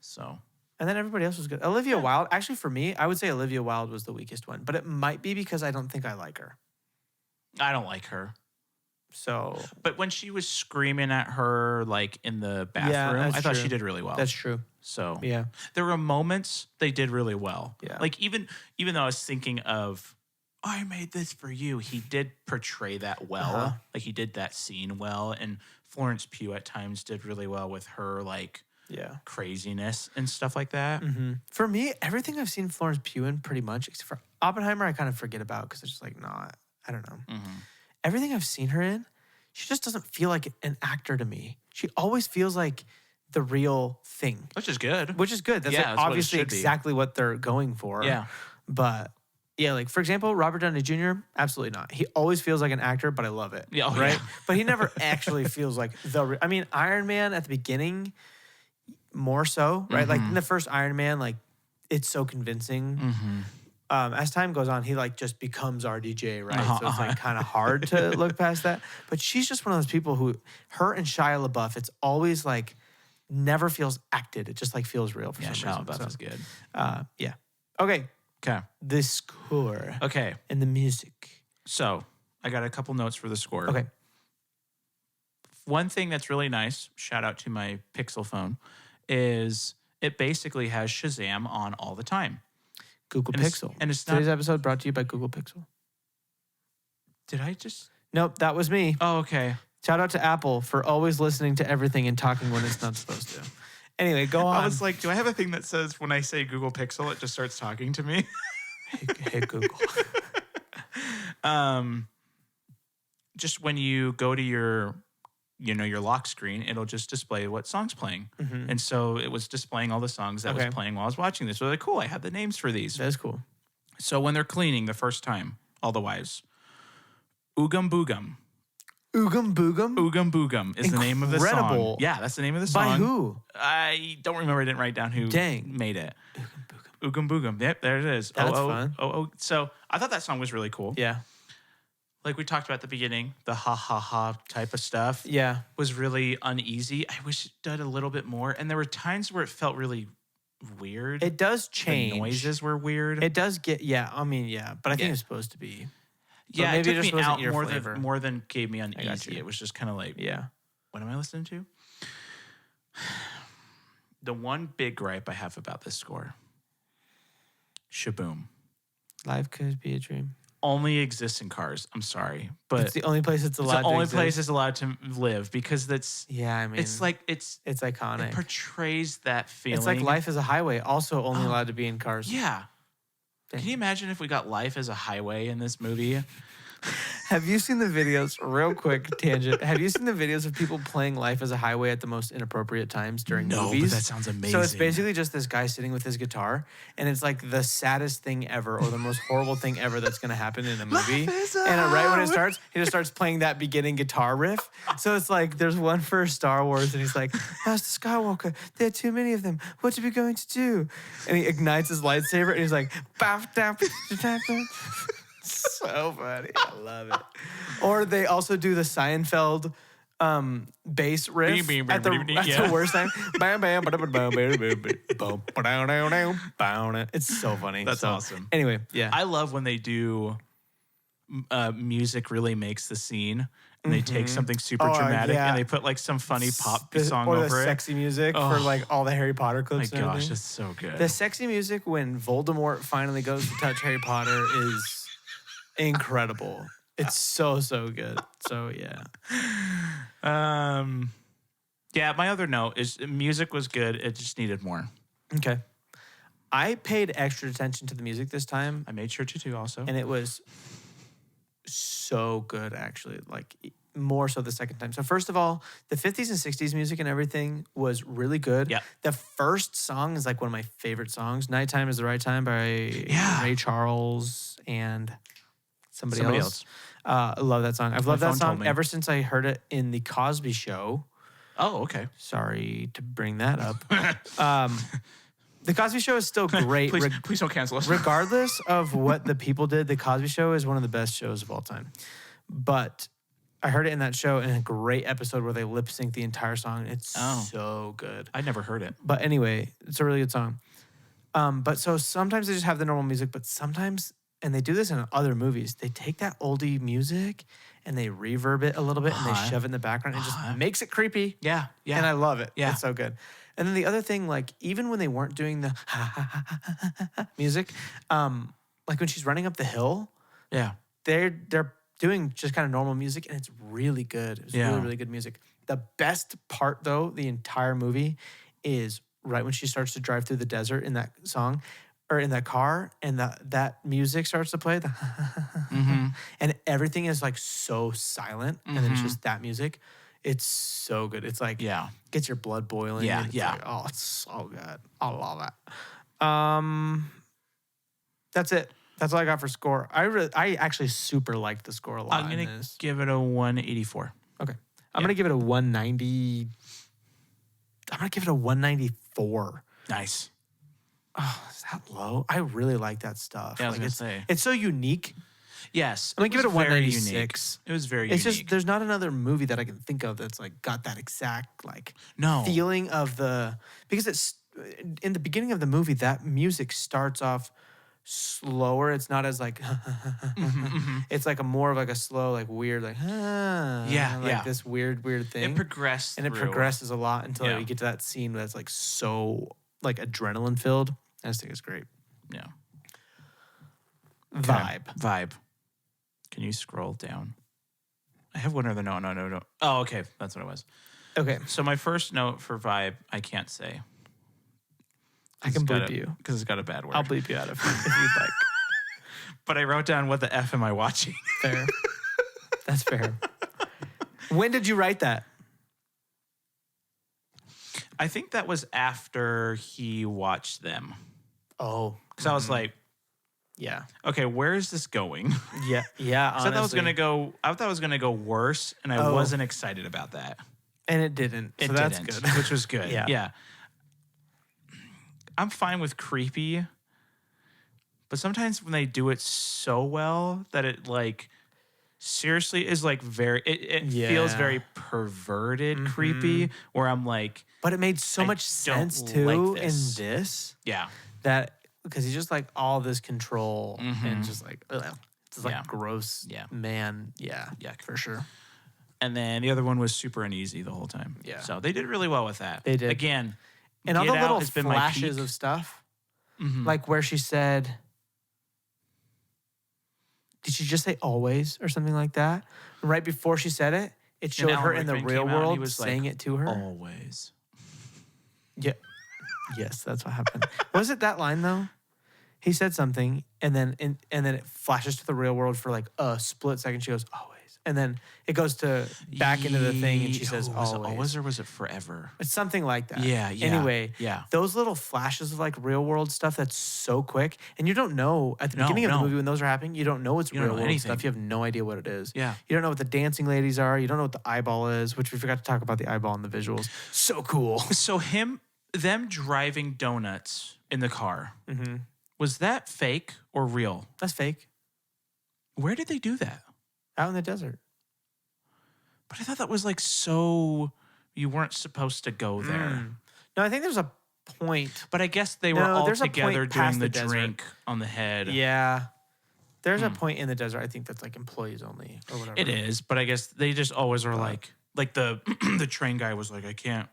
So And then everybody else was good. Olivia Wilde, actually for me, I would say Olivia Wilde was the weakest one, but it might be because I don't think I like her. I don't like her. So But when she was screaming at her like in the bathroom, that's I thought true. she did really well. that's true. So Yeah. there were moments they did really well. Yeah. Like even though I was thinking of, I made this for you, he did portray that well. Uh-huh. Like he did that scene well. And Florence Pugh at times did really well with her like Yeah. craziness and stuff like that. For me, everything I've seen Florence Pugh in pretty much, except for Oppenheimer, I kind of forget about because it's just like, not, I don't know. Everything I've seen her in, she just doesn't feel like an actor to me. She always feels like the real thing, Which is good. which is good. That's Yeah, like that's what it obviously should be. exactly what they're going for. Yeah. But yeah, like for example, Robert Downey Jr., absolutely not. He always feels like an actor, but I love it. Yeah, oh, right? yeah. But he never actually feels like I mean, Iron Man at the beginning, more so, right? Like in the first Iron Man, like it's so convincing. As time goes on, he like just becomes RDJ, right? So it's like kind of hard to look past that. But she's just one of those people who, her and Shia LaBeouf, it's always like never feels acted. It just like feels real for Yeah, some Shia reason. LaBeouf is good. Yeah. Okay. Okay. The score Okay. and the music. So I got a couple notes for the score. Okay. One thing that's really nice, shout out to my Pixel phone, is it basically has Shazam on all the time. Google And it's- Pixel. and it's not- Today's episode brought to you by Google Pixel. Did I just? Nope, that was me. Oh, okay. Shout out to Apple for always listening to everything and talking when it's not supposed to. Anyway, go on. I was like, do I have a thing that says when I say Google Pixel, it just starts talking to me? hey Google. Just when you go to your lock screen, it'll just display what song's playing. And so it was displaying all the songs that Okay. was playing while I was watching this. So like, cool, I have the names for these. That's cool. So when they're cleaning the first time, all the wives, Oogum Boogum. Oogum Boogum? Oogum Boogum is the name of the song. Incredible. Yeah, that's the name of the song. By who? I don't remember. I didn't write down who Dang. made it. Oogum Boogum. Yep, there it is. That's fun. So I thought that song was really cool. Yeah. Like we talked about at the beginning, the ha ha ha type of stuff Yeah. was really uneasy. I wish it did a little bit more. And there were times where it felt really weird. It does change. The noises were weird. It does get, yeah. I mean, yeah. But I think Yeah. it's supposed to be. yeah, maybe it it took just me wasn't out your more flavor. than gave me uneasy. you. It was just kind of like, Yeah. what am I listening to? The one big gripe I have about this score, Shaboom, Life could be a dream. only exists in cars. I'm sorry, but It's the only place it's it's allowed the only to place exist. it's allowed to live because that's Yeah, I mean, it's like it's it's iconic. it portrays that feeling. It's like Life is a Highway, also only allowed to be in cars. Yeah. Dang. Can you imagine if we got Life as a Highway in this movie? Have you seen the videos, real quick tangent, have you seen the videos of people playing Life as a Highway at the most inappropriate times during No, but movies? that sounds amazing. So it's basically just this guy sitting with his guitar, and it's like the saddest thing ever or the most horrible thing ever that's going to happen in a movie. And right when it starts, he just starts playing that beginning guitar riff. So it's like there's one for Star Wars, and he's like, Master Skywalker, there are too many of them. What are we going to do? And he ignites his lightsaber, and he's like, baf, dap, dap, dap. So funny. I love it. Or they also do the Seinfeld bass riff at the worst time. Bam, bam, ba-da-ba-da-bam, ba-da-ba-ba-bam, ba-da-ba-da-ba-bam. It's so funny. That's So, awesome. Anyway, yeah. I love when they do music really makes the scene and they take something super Oh, dramatic yeah. and they put like some funny pop The- song or over the it. sexy music for Oh. like all the Harry Potter My clips. and gosh, everything. it's so good. The sexy music when Voldemort finally goes to touch Harry Potter is incredible. It's so good. So yeah. Yeah, my other note is music was good. It just needed more. Okay. I paid extra attention to the music this time, I made sure to too also. and it was so good actually. Like more so the second time. So first of all, the 50s and 60s music and everything was really good. Yeah. The first song is like one of my favorite songs. Nighttime is the Right Time by Ray Charles and somebody else. I love that song. I've loved that phone told song me. ever since I heard it in The Cosby Show. Oh, okay. Sorry to bring that up. The Cosby Show is still great. Please don't cancel us. Regardless of what the people did, The Cosby Show is one of the best shows of all time. But I heard it in that show in a great episode where they lip sync the entire song. It's so good. I never heard it. But anyway, it's a really good song. But so sometimes they just have the normal music, but sometimes, and they do this in other movies, they take that oldie music and they reverb it a little bit and they shove it in the background and it just makes it creepy. Yeah, yeah. And I love it. Yeah. It's so good. And then the other thing, like even when they weren't doing the music, like when she's running up the hill, Yeah. they're doing just kind of normal music and it's really good. It's really, really good music. The best part though, the entire movie is right when she starts to drive through the desert in that song or in that car and that music starts to play and everything is like so silent and then it's just that music. It's so good. It's like gets your blood boiling. Yeah, and yeah. like, oh, it's so good. I love that. That's it. That's all I got for score. I actually super liked the score a lot. I'm gonna give it a 184. Okay. I'm gonna give it a 190. I'm gonna give it a 194. Nice. Oh, is that low? I really like that stuff. Yeah, I was like gonna say. It's so unique. Yes. I'm gonna give it a was very 196. unique. It was very It's unique. just there's not another movie that I can think of that's like got that exact like No. feeling of the because it's in the beginning of the movie that music starts off slower. It's not as like it's like a more of like a slow like weird like like this weird thing. It progressed and it through. progresses a lot until Yeah. you get to that scene that's like so like adrenaline filled. I just think it's great. Yeah. Vibe. Can you scroll down? I have one other note. No. Oh, okay. That's what it was. Okay. So my first note for vibe, I can't say. I can bleep you. Because it's got a bad word. I'll bleep you out if you'd like. But I wrote down, what the F am I watching? Fair. That's fair. When did you write that? I think that was after he watched them. Oh. Because I was like, Yeah. okay, where is this going? Yeah. Yeah. I thought that was gonna go. I thought it was gonna go worse, and I wasn't excited about that. And it didn't. It So that's didn't, good. which was good. Yeah. I'm fine with creepy, but sometimes when they do it so well that it like seriously is like very. It feels Yeah. very perverted, creepy. Where I'm like, But it made so I much don't sense too like this. in this yeah, that because he's just like all this control and just like it's like Yeah. gross. Yeah. Man. Yeah. Yeah. For sure. and then the other one was super uneasy the whole time. Yeah. so they did really well with that. They did. Again. And all Get the Out little has been my flashes peak. of stuff, Mhm. like where she said, did she just say always or something like that? Right before she said it, it showed Alan her in the Rickman real came out and he world was like, saying it to her. always. Yeah. Yes, that's what happened. Was it that line though? He said something, and then it flashes to the real world for like a split second. She goes, always. And then it goes to back into the thing, and she says, was always. it always or was it forever? It's something like that. Yeah, yeah, Anyway, yeah. those little flashes of like real world stuff that's so quick, and you don't know at the No, beginning of the no. movie when those are happening, you don't know it's You don't real know world anything. stuff. You have no idea what it is. Yeah. You don't know what the dancing ladies are. You don't know what the eyeball is, which we forgot to talk about the eyeball and the visuals. So cool. So them driving donuts in the car, was that fake or real? That's fake. Where did they do that? Out in the desert. But I thought that was like so you weren't supposed to go there. No, I think there's a point. But I guess they were No, all there's a together point doing past the the desert. drink on the head. Yeah. There's a point in the desert, I think, that's like employees only or whatever. It is, but I guess they just always are like the the train guy was like, I can't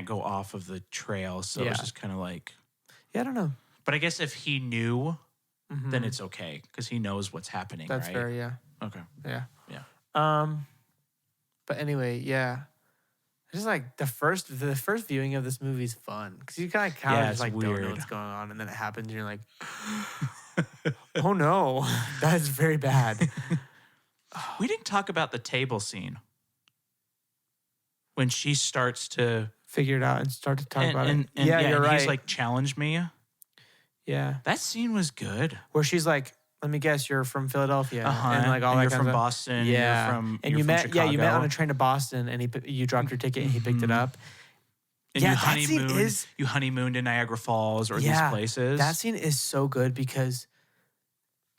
go off of the trail. So Yeah. it's just kind of like, Yeah, I don't know. but I guess if he knew then it's okay because he knows what's happening. That's right? fair. Yeah. Okay. Yeah. Yeah. But anyway, yeah. Just like the first viewing of this movie is fun because you kind of Yeah, just it's like don't know weird. what's going on, and then it happens, and you're like, oh no, that is very bad. We didn't talk about the table scene when she starts to Figure it out and start to talk about it. and Yeah, you're and right. he's like, challenge me. Yeah, That scene was good. where she's like, let me guess, you're from Philadelphia, Uh-huh. and like all And that you're kind from of stuff. Boston. Yeah, And you're from, and you're you from met Chicago. you met on a train to Boston, and you dropped your ticket and he picked it up. And Yeah, you that scene honeymooned, is- you honeymooned in Niagara Falls or these places. That scene is so good because,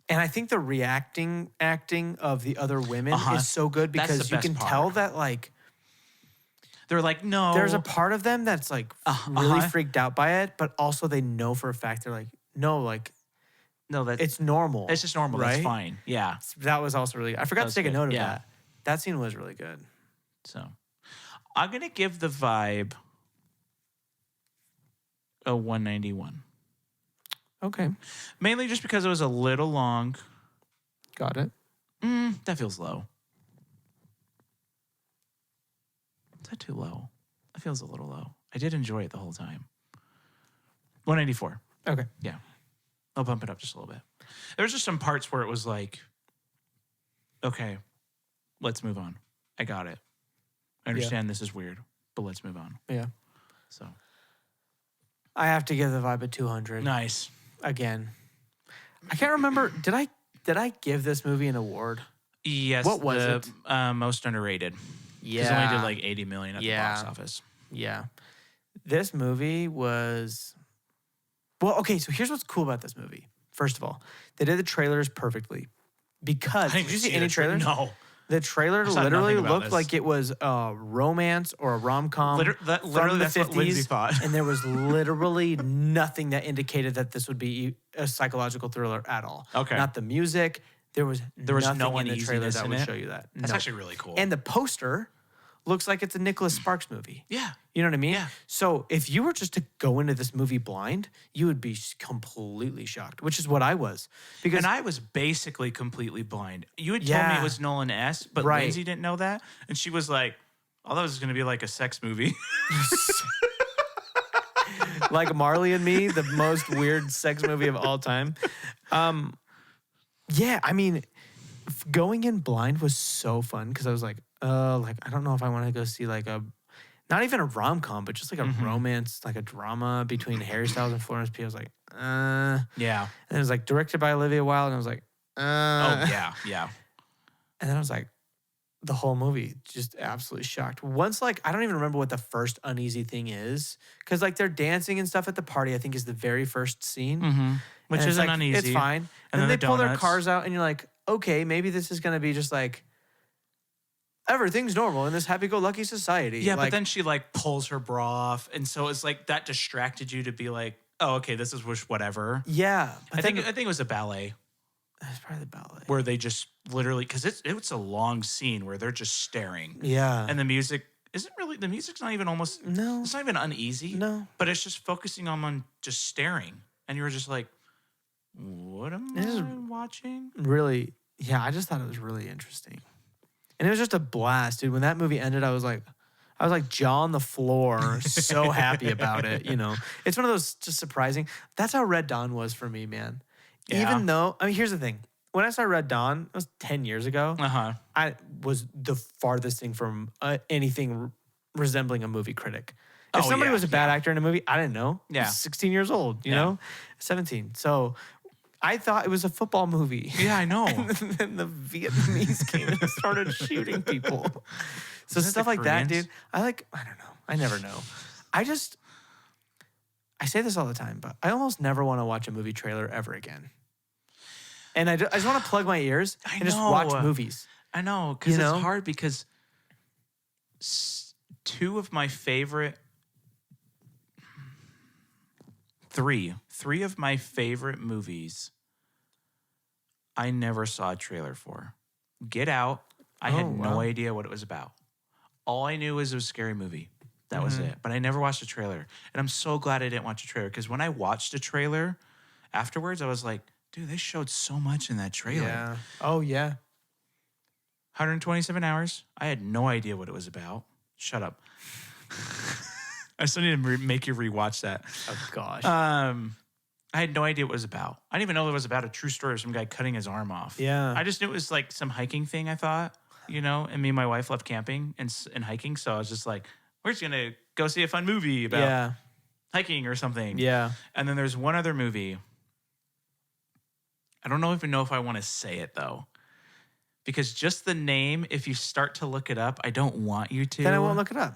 and I think the acting of the other women is so good That's the because you best can part. tell that like They're like, no. there's a part of them that's like really freaked out by it, but also they know for a fact they're like, no, like no, it's normal. it's just normal. right? That's fine. Yeah. That was also really. I forgot to was take a good. note of Yeah. that. That scene was really good. So I'm going to give the vibe a 191. Okay, Mainly just because it was a little long. got it. That feels low. Is that too low? That feels a little low. I did enjoy it the whole time. 194. Okay, Yeah. I'll bump it up just a little bit. There was just some parts where it was like, okay, let's move on. I got it. I understand this is weird, but let's move on. yeah. So I have to give the vibe a 200 nice. again. I can't remember. Did I give this movie an award? Yes. What was the, it? Most underrated. Yeah, Because it only did like 80 million at the box office. Yeah. This movie was. Well, okay, so here's what's cool about this movie. First of all, they did the trailers perfectly. Because, did you see any trailers? No. The trailer saw literally nothing about looked this. like it was a romance or a rom-com Literally, from the that's 50s. what Lindsay thought. And there was literally nothing that indicated that this would be a psychological thriller at all. Okay. Not the music. There was no nothing in the trailer uneasiness that in would it? show you that. That's No. actually really cool. And the poster looks like it's a Nicholas Sparks movie. yeah. You know what I mean? Yeah. So if you were just to go into this movie blind, you would be completely shocked, which is what I was. Because And I was basically completely blind. You had told me Yeah. it was Nolan-esque, but Right. Lindsay didn't know that. And she was like, I thought it was going to be like a sex movie. like Marley and Me, the most weird sex movie of all time. Yeah, I mean, going in blind was so fun because I was like I don't know if I want to go see like not even a rom-com, but just like a romance, like a drama between Harry Styles and Florence Pugh. I was like, yeah. And it was like directed by Olivia Wilde, and I was like, Oh, yeah. Yeah. And then I was like, the whole movie just absolutely shocked. Once like I don't even remember what the first uneasy thing is because like they're dancing and stuff at the party. I think is the very first scene, Which And it's isn't like, uneasy. It's fine. And then the they pull their donuts. cars out, and you're like, okay, maybe this is gonna be just like everything's normal in this happy-go-lucky society. Yeah, like, but then she like pulls her bra off. And so it's like that distracted you to be like, oh, okay, this is whatever. yeah, but I think then, it was a ballet it's probably the ballet. where they just literally, because it's a long scene where they're just staring. Yeah, And the music isn't really, the music's not even almost, no, it's not even uneasy. no. But it's just focusing on just staring. And you were just like, what am This is- I watching? Really, yeah, I just thought it was really interesting. And it was just a blast, dude. When that movie ended, I was like jaw on the floor, so happy about it. You know, it's one of those just surprising. That's how Red Dawn was for me, man. Yeah. Even though, I mean, here's the thing. When I saw Red Dawn, it was 10 years ago. Uh-huh. I was the farthest thing from anything resembling a movie critic. If Oh, somebody yeah, was a bad actor in a movie, I didn't know. I Yeah. was 16 years old, you Yeah. know, 17. So I thought it was a football movie. Yeah, I know. And then the Vietnamese came and started shooting people. So Isn't it stuff the like that, Koreans? dude. I don't know. I never know. I say this all the time, but I almost never want to watch a movie trailer ever again. And I just want to plug my ears I and just watch know. movies. I know, because You it's know? hard because two of my favorite, three of my favorite movies, I never saw a trailer for. Get Out, I had no wow. idea what it was about. All I knew was it was a scary movie. That was it. But I never watched a trailer. And I'm so glad I didn't watch a trailer because when I watched a trailer afterwards, I was like, Dude, they showed so much in that trailer. Yeah. Oh, yeah. 127 hours. I had no idea what it was about. Shut up. I still need to make you rewatch that. Oh, gosh. I had no idea what it was about. I didn't even know it was about a true story of some guy cutting his arm off. Yeah. I just knew it was like some hiking thing, I thought, and me and my wife love camping and hiking. So I was just like, we're just going to go see a fun movie about hiking or something. Yeah. And then there's one other movie. I don't even know if I want to say it, though. Because just the name, if you start to look it up, I don't want you to. Then I won't look it up.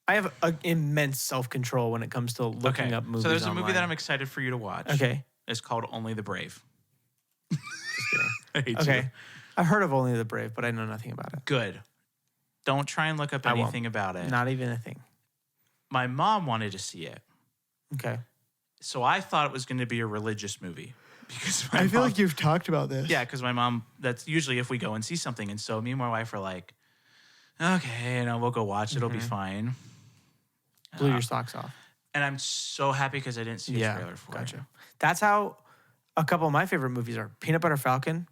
I have immense self-control when it comes to looking up movies. So there's a online. movie that I'm excited for you to watch. Okay. It's called Only the Brave. Just kidding. I hate Okay. you. I've heard of Only the Brave, but I know nothing about it. Good. Don't try and look up I won't. anything about it. Not even a thing. My mom wanted to see it. Okay. So I thought it was going to be a religious movie. Because my I feel mom- like you've talked about this. Yeah, because my mom, that's usually if we go and see something. And so me and my wife are like, okay, we'll go watch it. It'll be fine. Blew your socks off. And I'm so happy because I didn't see a trailer for it. That's how a couple of my favorite movies are. Peanut Butter Falcon.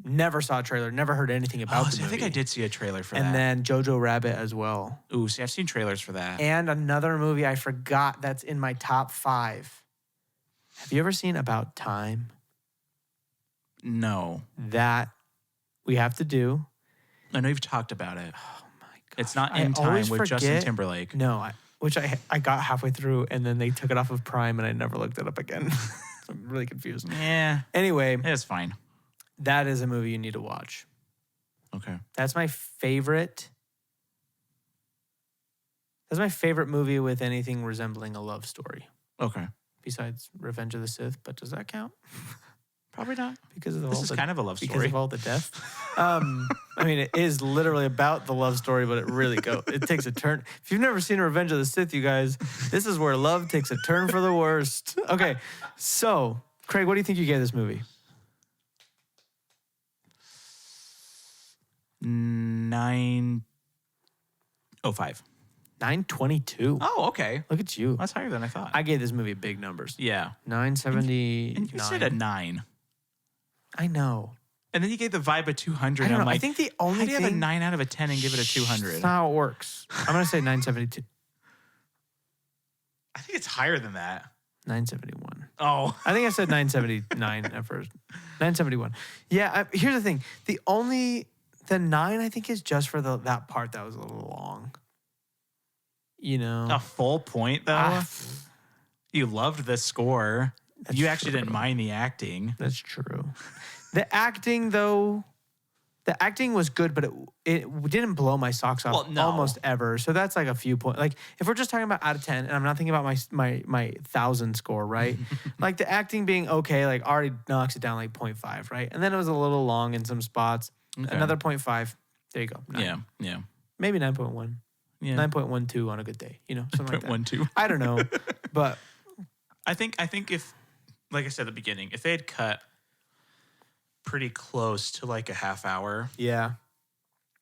Never saw a trailer. Never heard anything about the See, I movie. think I did see a trailer for that. And then Jojo Rabbit as well. Ooh, see, I've seen trailers for that. And another movie I forgot that's in my top 5. Have you ever seen About Time? No. That we have to do. I know you've talked about it. Oh my god! It's not In Time with Justin Timberlake. No, which I got halfway through and then they took it off of Prime and I never looked it up again. So I'm really confused. Yeah, Anyway, it's fine. that is a movie you need to watch. Okay. That's my favorite. That's my favorite movie with anything resembling a love story. Okay. Besides Revenge of the Sith, but does that count? Probably not. Because of This all is the, kind of a love because story. of all the death. I mean, it is literally about the love story, but it takes a turn. If you've never seen Revenge of the Sith, you guys, this is where love takes a turn for the worst. Okay, so Craig, what do you think you gave this movie? 905. 922. Oh, okay. Look at you. That's higher than I thought. I gave this movie big numbers. Yeah. 970. And you said a 9. I know. And then you gave the vibe a 200. I don't I'm know. like, I think the only how do you thing have a 9 out of a 10 and give it a 200? That's not how it works. I'm gonna say 972. I think it's higher than that. 971. Oh. I think I said 979 at first. 971. Yeah, here's the thing. The 9 I think is just for that part that was a little long. You know. A full point, though? You loved the score. You actually didn't mind the acting. That's true. The acting, though, the acting was good, but it didn't blow my socks off almost ever. So that's like a few points. Like if we're just talking about out of 10, and I'm not thinking about my 1,000 score, right? Like the acting being okay, like already knocks it down like 0.5, right? And then it was a little long in some spots. Okay. Another 0.5. There you go. 9. Yeah. Maybe 9.1. Yeah. 9.12 on a good day, something like that. 9.12. I don't know, but I think if, like I said at the beginning, if they had cut pretty close to like a half hour, yeah,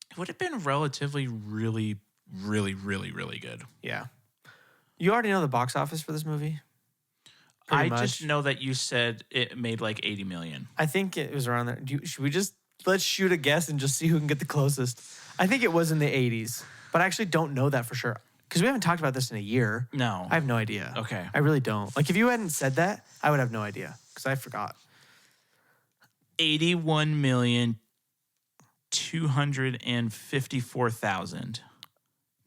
it would have been relatively really, really, really, really good. Yeah. You already know the box office for this movie? I just know that you said it made like 80 million. I think it was around there. Should we let's shoot a guess and just see who can get the closest? I think it was in the 80s. But I actually don't know that for sure. Because we haven't talked about this in a year. No. I have no idea. Okay. I really don't. Like, if you hadn't said that, I would have no idea. Because I forgot.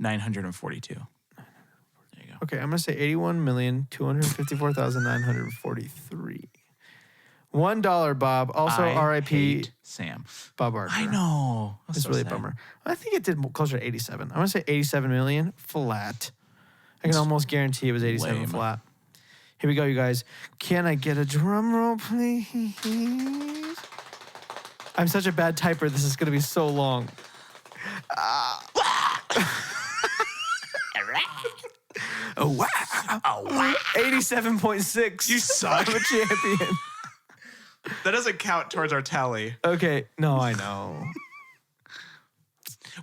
81,254,942. There you go. Okay, I'm going to say 81,254,943. $1, Bob. Also, R.I.P. Sam. Bob Barker. I know. That's It's so really sad. a bummer. I think it did closer to 87. I'm going to say 87 million flat. I can almost guarantee it was 87 lame. flat. Here we go, you guys. Can I get a drum roll, please? I'm such a bad typer. This is going to be so long. Oh, wow. Oh, wow. 87.6. You suck. I'm a champion. That doesn't count towards our tally. Okay. No, I know.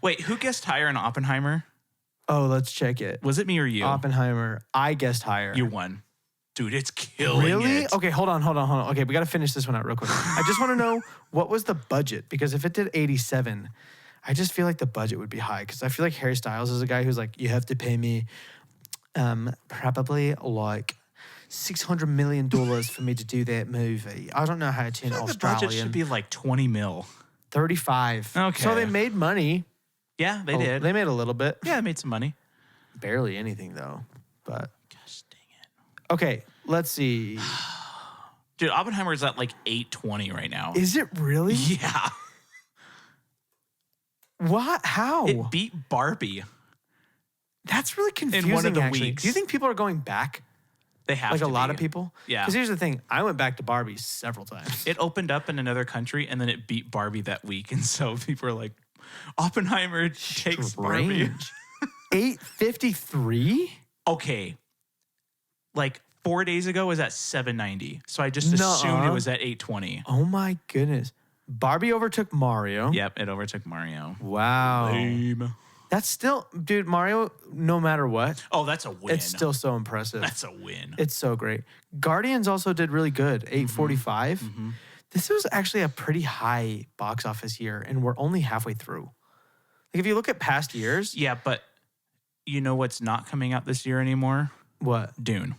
Wait, who guessed higher in Oppenheimer? Oh, let's check it. Was it me or you? Oppenheimer. I guessed higher. You won. Dude, it's killing Really? it. Okay, hold on. Okay, we got to finish this one out real quick. I just want to know, what was the budget? Because if it did 87, I just feel like the budget would be high. Because I feel like Harry Styles is a guy who's like, you have to pay me probably like $600 million for me to do that movie. I don't know how to turn The Australian. budget should be like 20 mil. 35. Okay. So they made money. Yeah, they did. They made a little bit. Yeah, they made some money. Barely anything though. But Gosh dang it. okay, let's see. Dude, Oppenheimer is at like 820 right now. Is it really? Yeah. What? How? It beat Barbie. That's really confusing. one of the actually. weeks. Do you think people are going back? They have Like to a lot be. of people? Yeah. Because here's the thing. I went back to Barbie several times. It opened up in another country and then it beat Barbie that week. And so people are like, Oppenheimer takes Barbie. Strange. 853? Okay. Like 4 days ago was at 790. So I just assumed it was at 820. Oh my goodness. Barbie overtook Mario. Yep, it overtook Mario. Wow. Lame. That's still, dude, Mario, no matter what, Oh, that's a win. it's still so impressive. That's a win. It's so great. Guardians also did really good, 845. This was actually a pretty high box office year, and we're only halfway through. Like if you look at past years, Yeah, but you know what's not coming out this year anymore? what? Dune.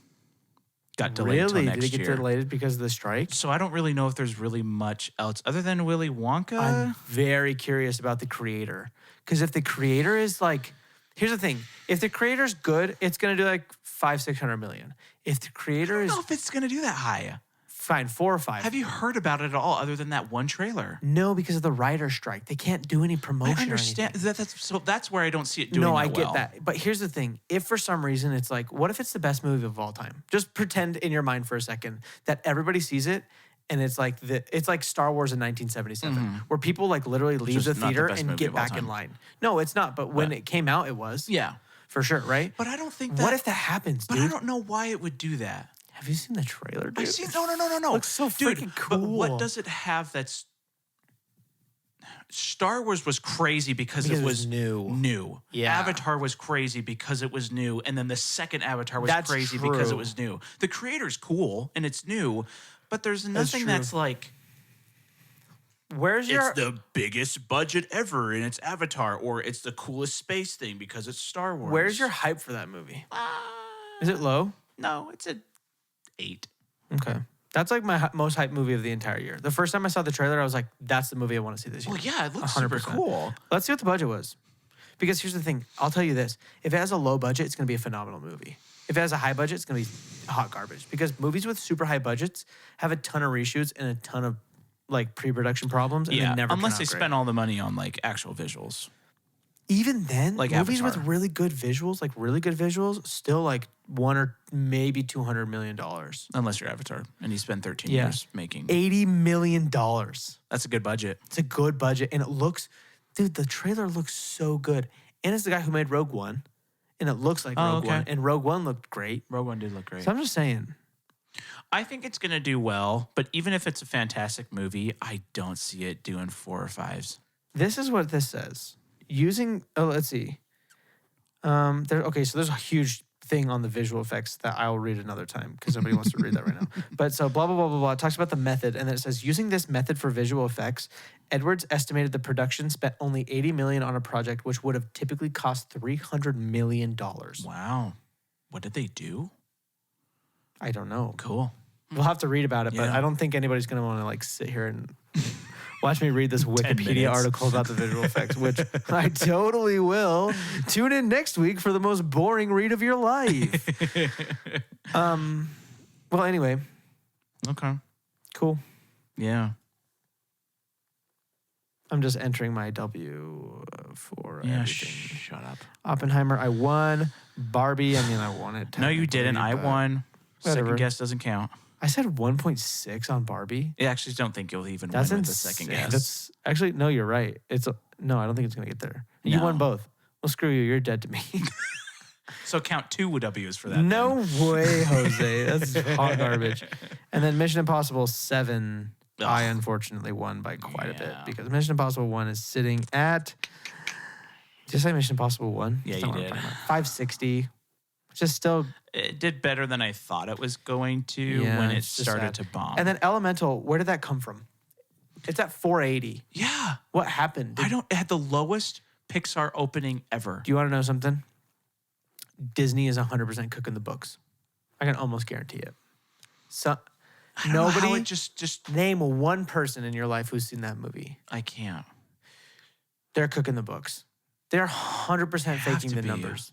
Got delayed Really? until Did next it get year. delayed because of the strike? So I don't really know if there's really much else other than Willy Wonka. I'm very curious about the creator. Because if the creator is like, here's the thing. If the creator's good, it's going to do like 500-600 million. If the creator I is don't know if it's going to do that high. fine, 4 or 5. Have you heard about it at all other than that one trailer? No, because of the writer's strike. They can't do any promotion. I understand. Or anything. That's where I don't see it doing No, that I get well. that. But here's the thing. If for some reason it's like, what if it's the best movie of all time? Just pretend in your mind for a second that everybody sees it and it's like Star Wars in 1977, where people like literally leave is the not the theater best and movie get of all back in time. line. No, it's not. But when it came out, it was. Yeah. For sure, right? But I don't think that. What if that happens, But dude? I don't know why it would do that. Have you seen the trailer, dude? I see. No. Looks so Dude, freaking But cool. what does it have that's. Star Wars was crazy because it was new. Yeah. Avatar was crazy because it was new. And then the second Avatar was That's crazy because it true. was new. The creator's cool and it's new, but there's nothing true. that's like. Where's your It's the biggest budget ever and it's Avatar, or it's the coolest space thing because it's Star Wars. Where's your hype for that movie? Is it low? No, it's a 8. Okay. That's like my most hype movie of the entire year. The first time I saw the trailer, I was like, that's the movie I want to see this year. Well, yeah, it looks super 100%. cool. Let's see what the budget was. Because here's the thing. I'll tell you this. If it has a low budget, it's going to be a phenomenal movie. If it has a high budget, it's going to be hot garbage. Because movies with super high budgets have a ton of reshoots and a ton of like pre-production problems. And Yeah, they never unless turn they out great. spend all the money on like actual visuals. Even then, Like movies Avatar. with really good visuals, still like $100 or maybe $200 million. Unless you're Avatar and you spend 13 Yeah. years making. $80 million. That's a good budget. It's a good budget. And it looks, dude, the trailer looks so good. And it's the guy who made Rogue One. And it looks like Rogue okay. One. And Rogue One looked great. Rogue One did look great. So I'm just saying. I think it's going to do well, but even if it's a fantastic movie, I don't see it doing 4 or 5s. This is what this says. Let's see. So there's a huge thing on the visual effects that I'll read another time because nobody wants to read that right now. But so blah, blah, blah, blah, blah. It talks about the method. And then it says, using this method for visual effects, Edwards estimated the production spent only $80 million on a project, which would have typically cost $300 million. Wow. What did they do? I don't know. Cool. We'll have to read about it, but Yeah. I don't think anybody's going to want to like sit here and watch me read this Wikipedia minutes. article about the visual effects, which I totally will. Tune in next week for the most boring read of your life. Well, anyway, Okay. cool. Yeah. I'm just entering my W for Yeah, everything. shut up. Oppenheimer, I won. Barbie, I mean, I won it. No, you didn't. I technically, but won. whatever. Second guess doesn't count. I said 1.6 on Barbie. I actually don't think you'll even That's win with insane. the second guess. That's actually, no, you're right. No, I don't think it's going to get there. You No. won both. Well, screw you. You're dead to me. So count 2 W's for that. No then. way, Jose. That's hot garbage. And then Mission Impossible 7, I Ugh. unfortunately won by quite a bit Yeah. because Mission Impossible 1 is sitting at. Did you say Mission Impossible 1? Yeah, That's you not what I'm did. talking about. 560. which is still It did better than I thought it was going to when it it's just started sad. to bomb. And then Elemental, where did that come from? It's at 480. yeah, What happened? it had the lowest Pixar opening ever. Do you want to know something? Disney is 100% cooking the books. I can almost guarantee it. So I don't know how nobody it just name one person in your life who's seen that movie. I can't. They're cooking the books. They're 100% Have faking to the be. numbers.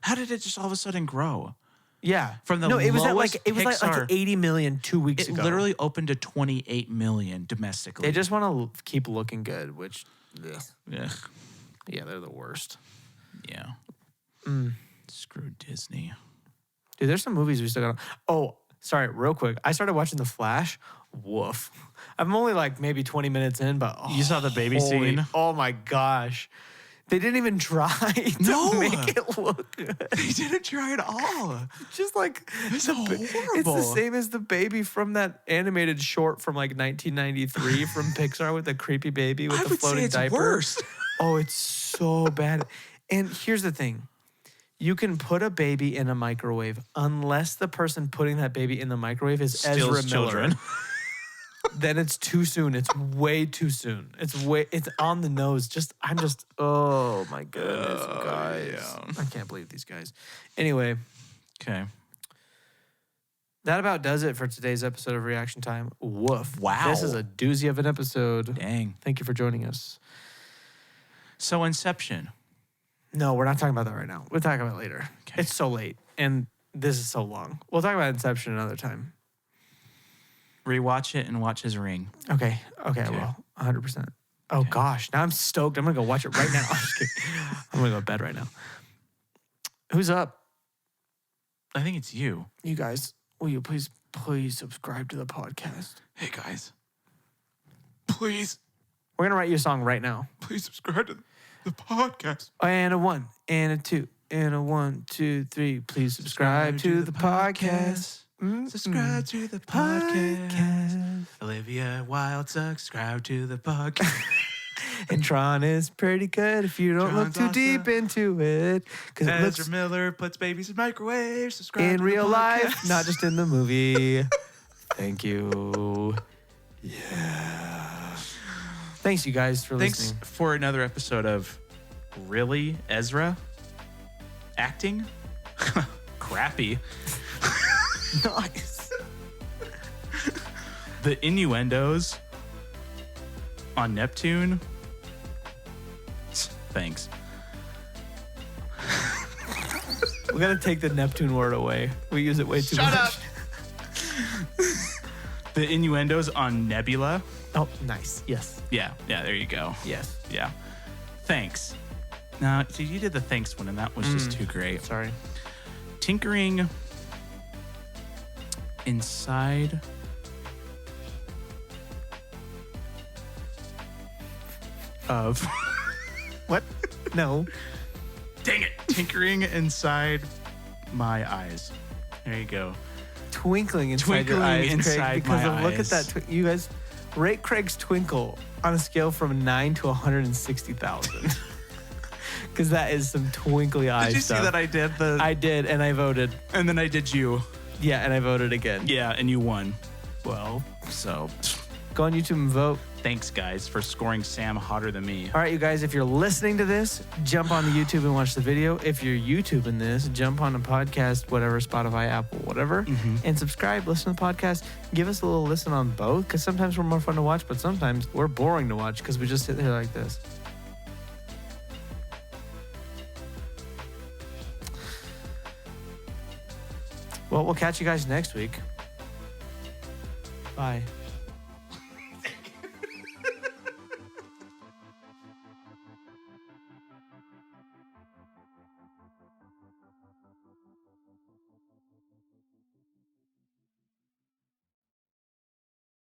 How did it just all of a sudden grow? Yeah. From the no, it was at lowest like like Pixar- 80 million 2 weeks It ago. literally opened to 28 million domestically. They just want to keep looking good, which ugh. Ugh. Yeah, they're the worst. Yeah. Screw Disney. Dude, there's some movies we still got. Oh, sorry, real quick. I started watching The Flash. Woof. I'm only like maybe 20 minutes in, but You saw the baby scene? Oh my gosh. They didn't even try to No. make it look good. They didn't try at all. Just like It's It's horrible. the same as the baby from that animated short from like 1993 from Pixar with the creepy baby with I the would say floating it's diaper. worse. Oh, it's so bad. And here's the thing. You can put a baby in a microwave unless the person putting that baby in the microwave is Ezra Steals Miller. children. Then it's too soon. It's way too soon. It's on the nose. Oh my goodness, guys. yeah. I can't believe these guys. Anyway, Okay. that about does it for today's episode of Reaction Time. Woof. Wow. This is a doozy of an episode. Dang. Thank you for joining us. So Inception. No, we're not talking about that right now. We'll talk about it later. Okay. It's so late and this is so long. We'll talk about Inception another time. Rewatch it and watch his ring. Okay, I will. 100%. Oh gosh, now I'm stoked. I'm gonna go watch it right now. I'm just kidding. I'm gonna go to bed right now. Who's up? I think it's you. You guys, will you please subscribe to the podcast? Hey guys. Please We're gonna write you a song right now. subscribe to the podcast. And a 1, and a 2, and a 1, 2, 3. Please subscribe to the podcast. Subscribe to the podcast. Olivia Wilde, subscribe to the podcast. And Tron is pretty good if you don't look Tron's too deep into it. Because it Ezra looks Miller puts babies in microwaves. Subscribe in to real the life, podcast. not just in the movie. Thank you. Yeah. Thanks, you guys, for Thanks listening. for another episode of Really, Ezra? Acting? Crappy. Nice. The innuendos on Neptune. Thanks. We gotta take the Neptune word away. We use it way too Shut much. up. The innuendos on Nebula. Oh, nice. Yes. Yeah, there you go. Yes. Yeah. Thanks. No, see, you did the thanks one, and that was just too great. Sorry. Tinkering inside of What? No. dang it, tinkering inside my eyes. There you go. Twinkling inside your Twinkling eyes, inside Craig. Because my look at eyes. that. You guys, rate Craig's twinkle on a scale from 9 to 160,000. Because that is some twinkly eyes Did you stuff. see that I did I did, and I voted. and then I did you. Yeah, and I voted again. Yeah, and you won. Well, So go on YouTube and vote. thanks guys for scoring Sam hotter than me. All right, you guys, if you're listening to this, jump on the YouTube and watch the video. If you're YouTubing this, jump on a podcast, whatever, Spotify, Apple, whatever, and subscribe, listen to the podcast. Give us a little listen on both, because sometimes we're more fun to watch, but sometimes we're boring to watch because we just sit there like this. Well, we'll catch you guys next week. Bye.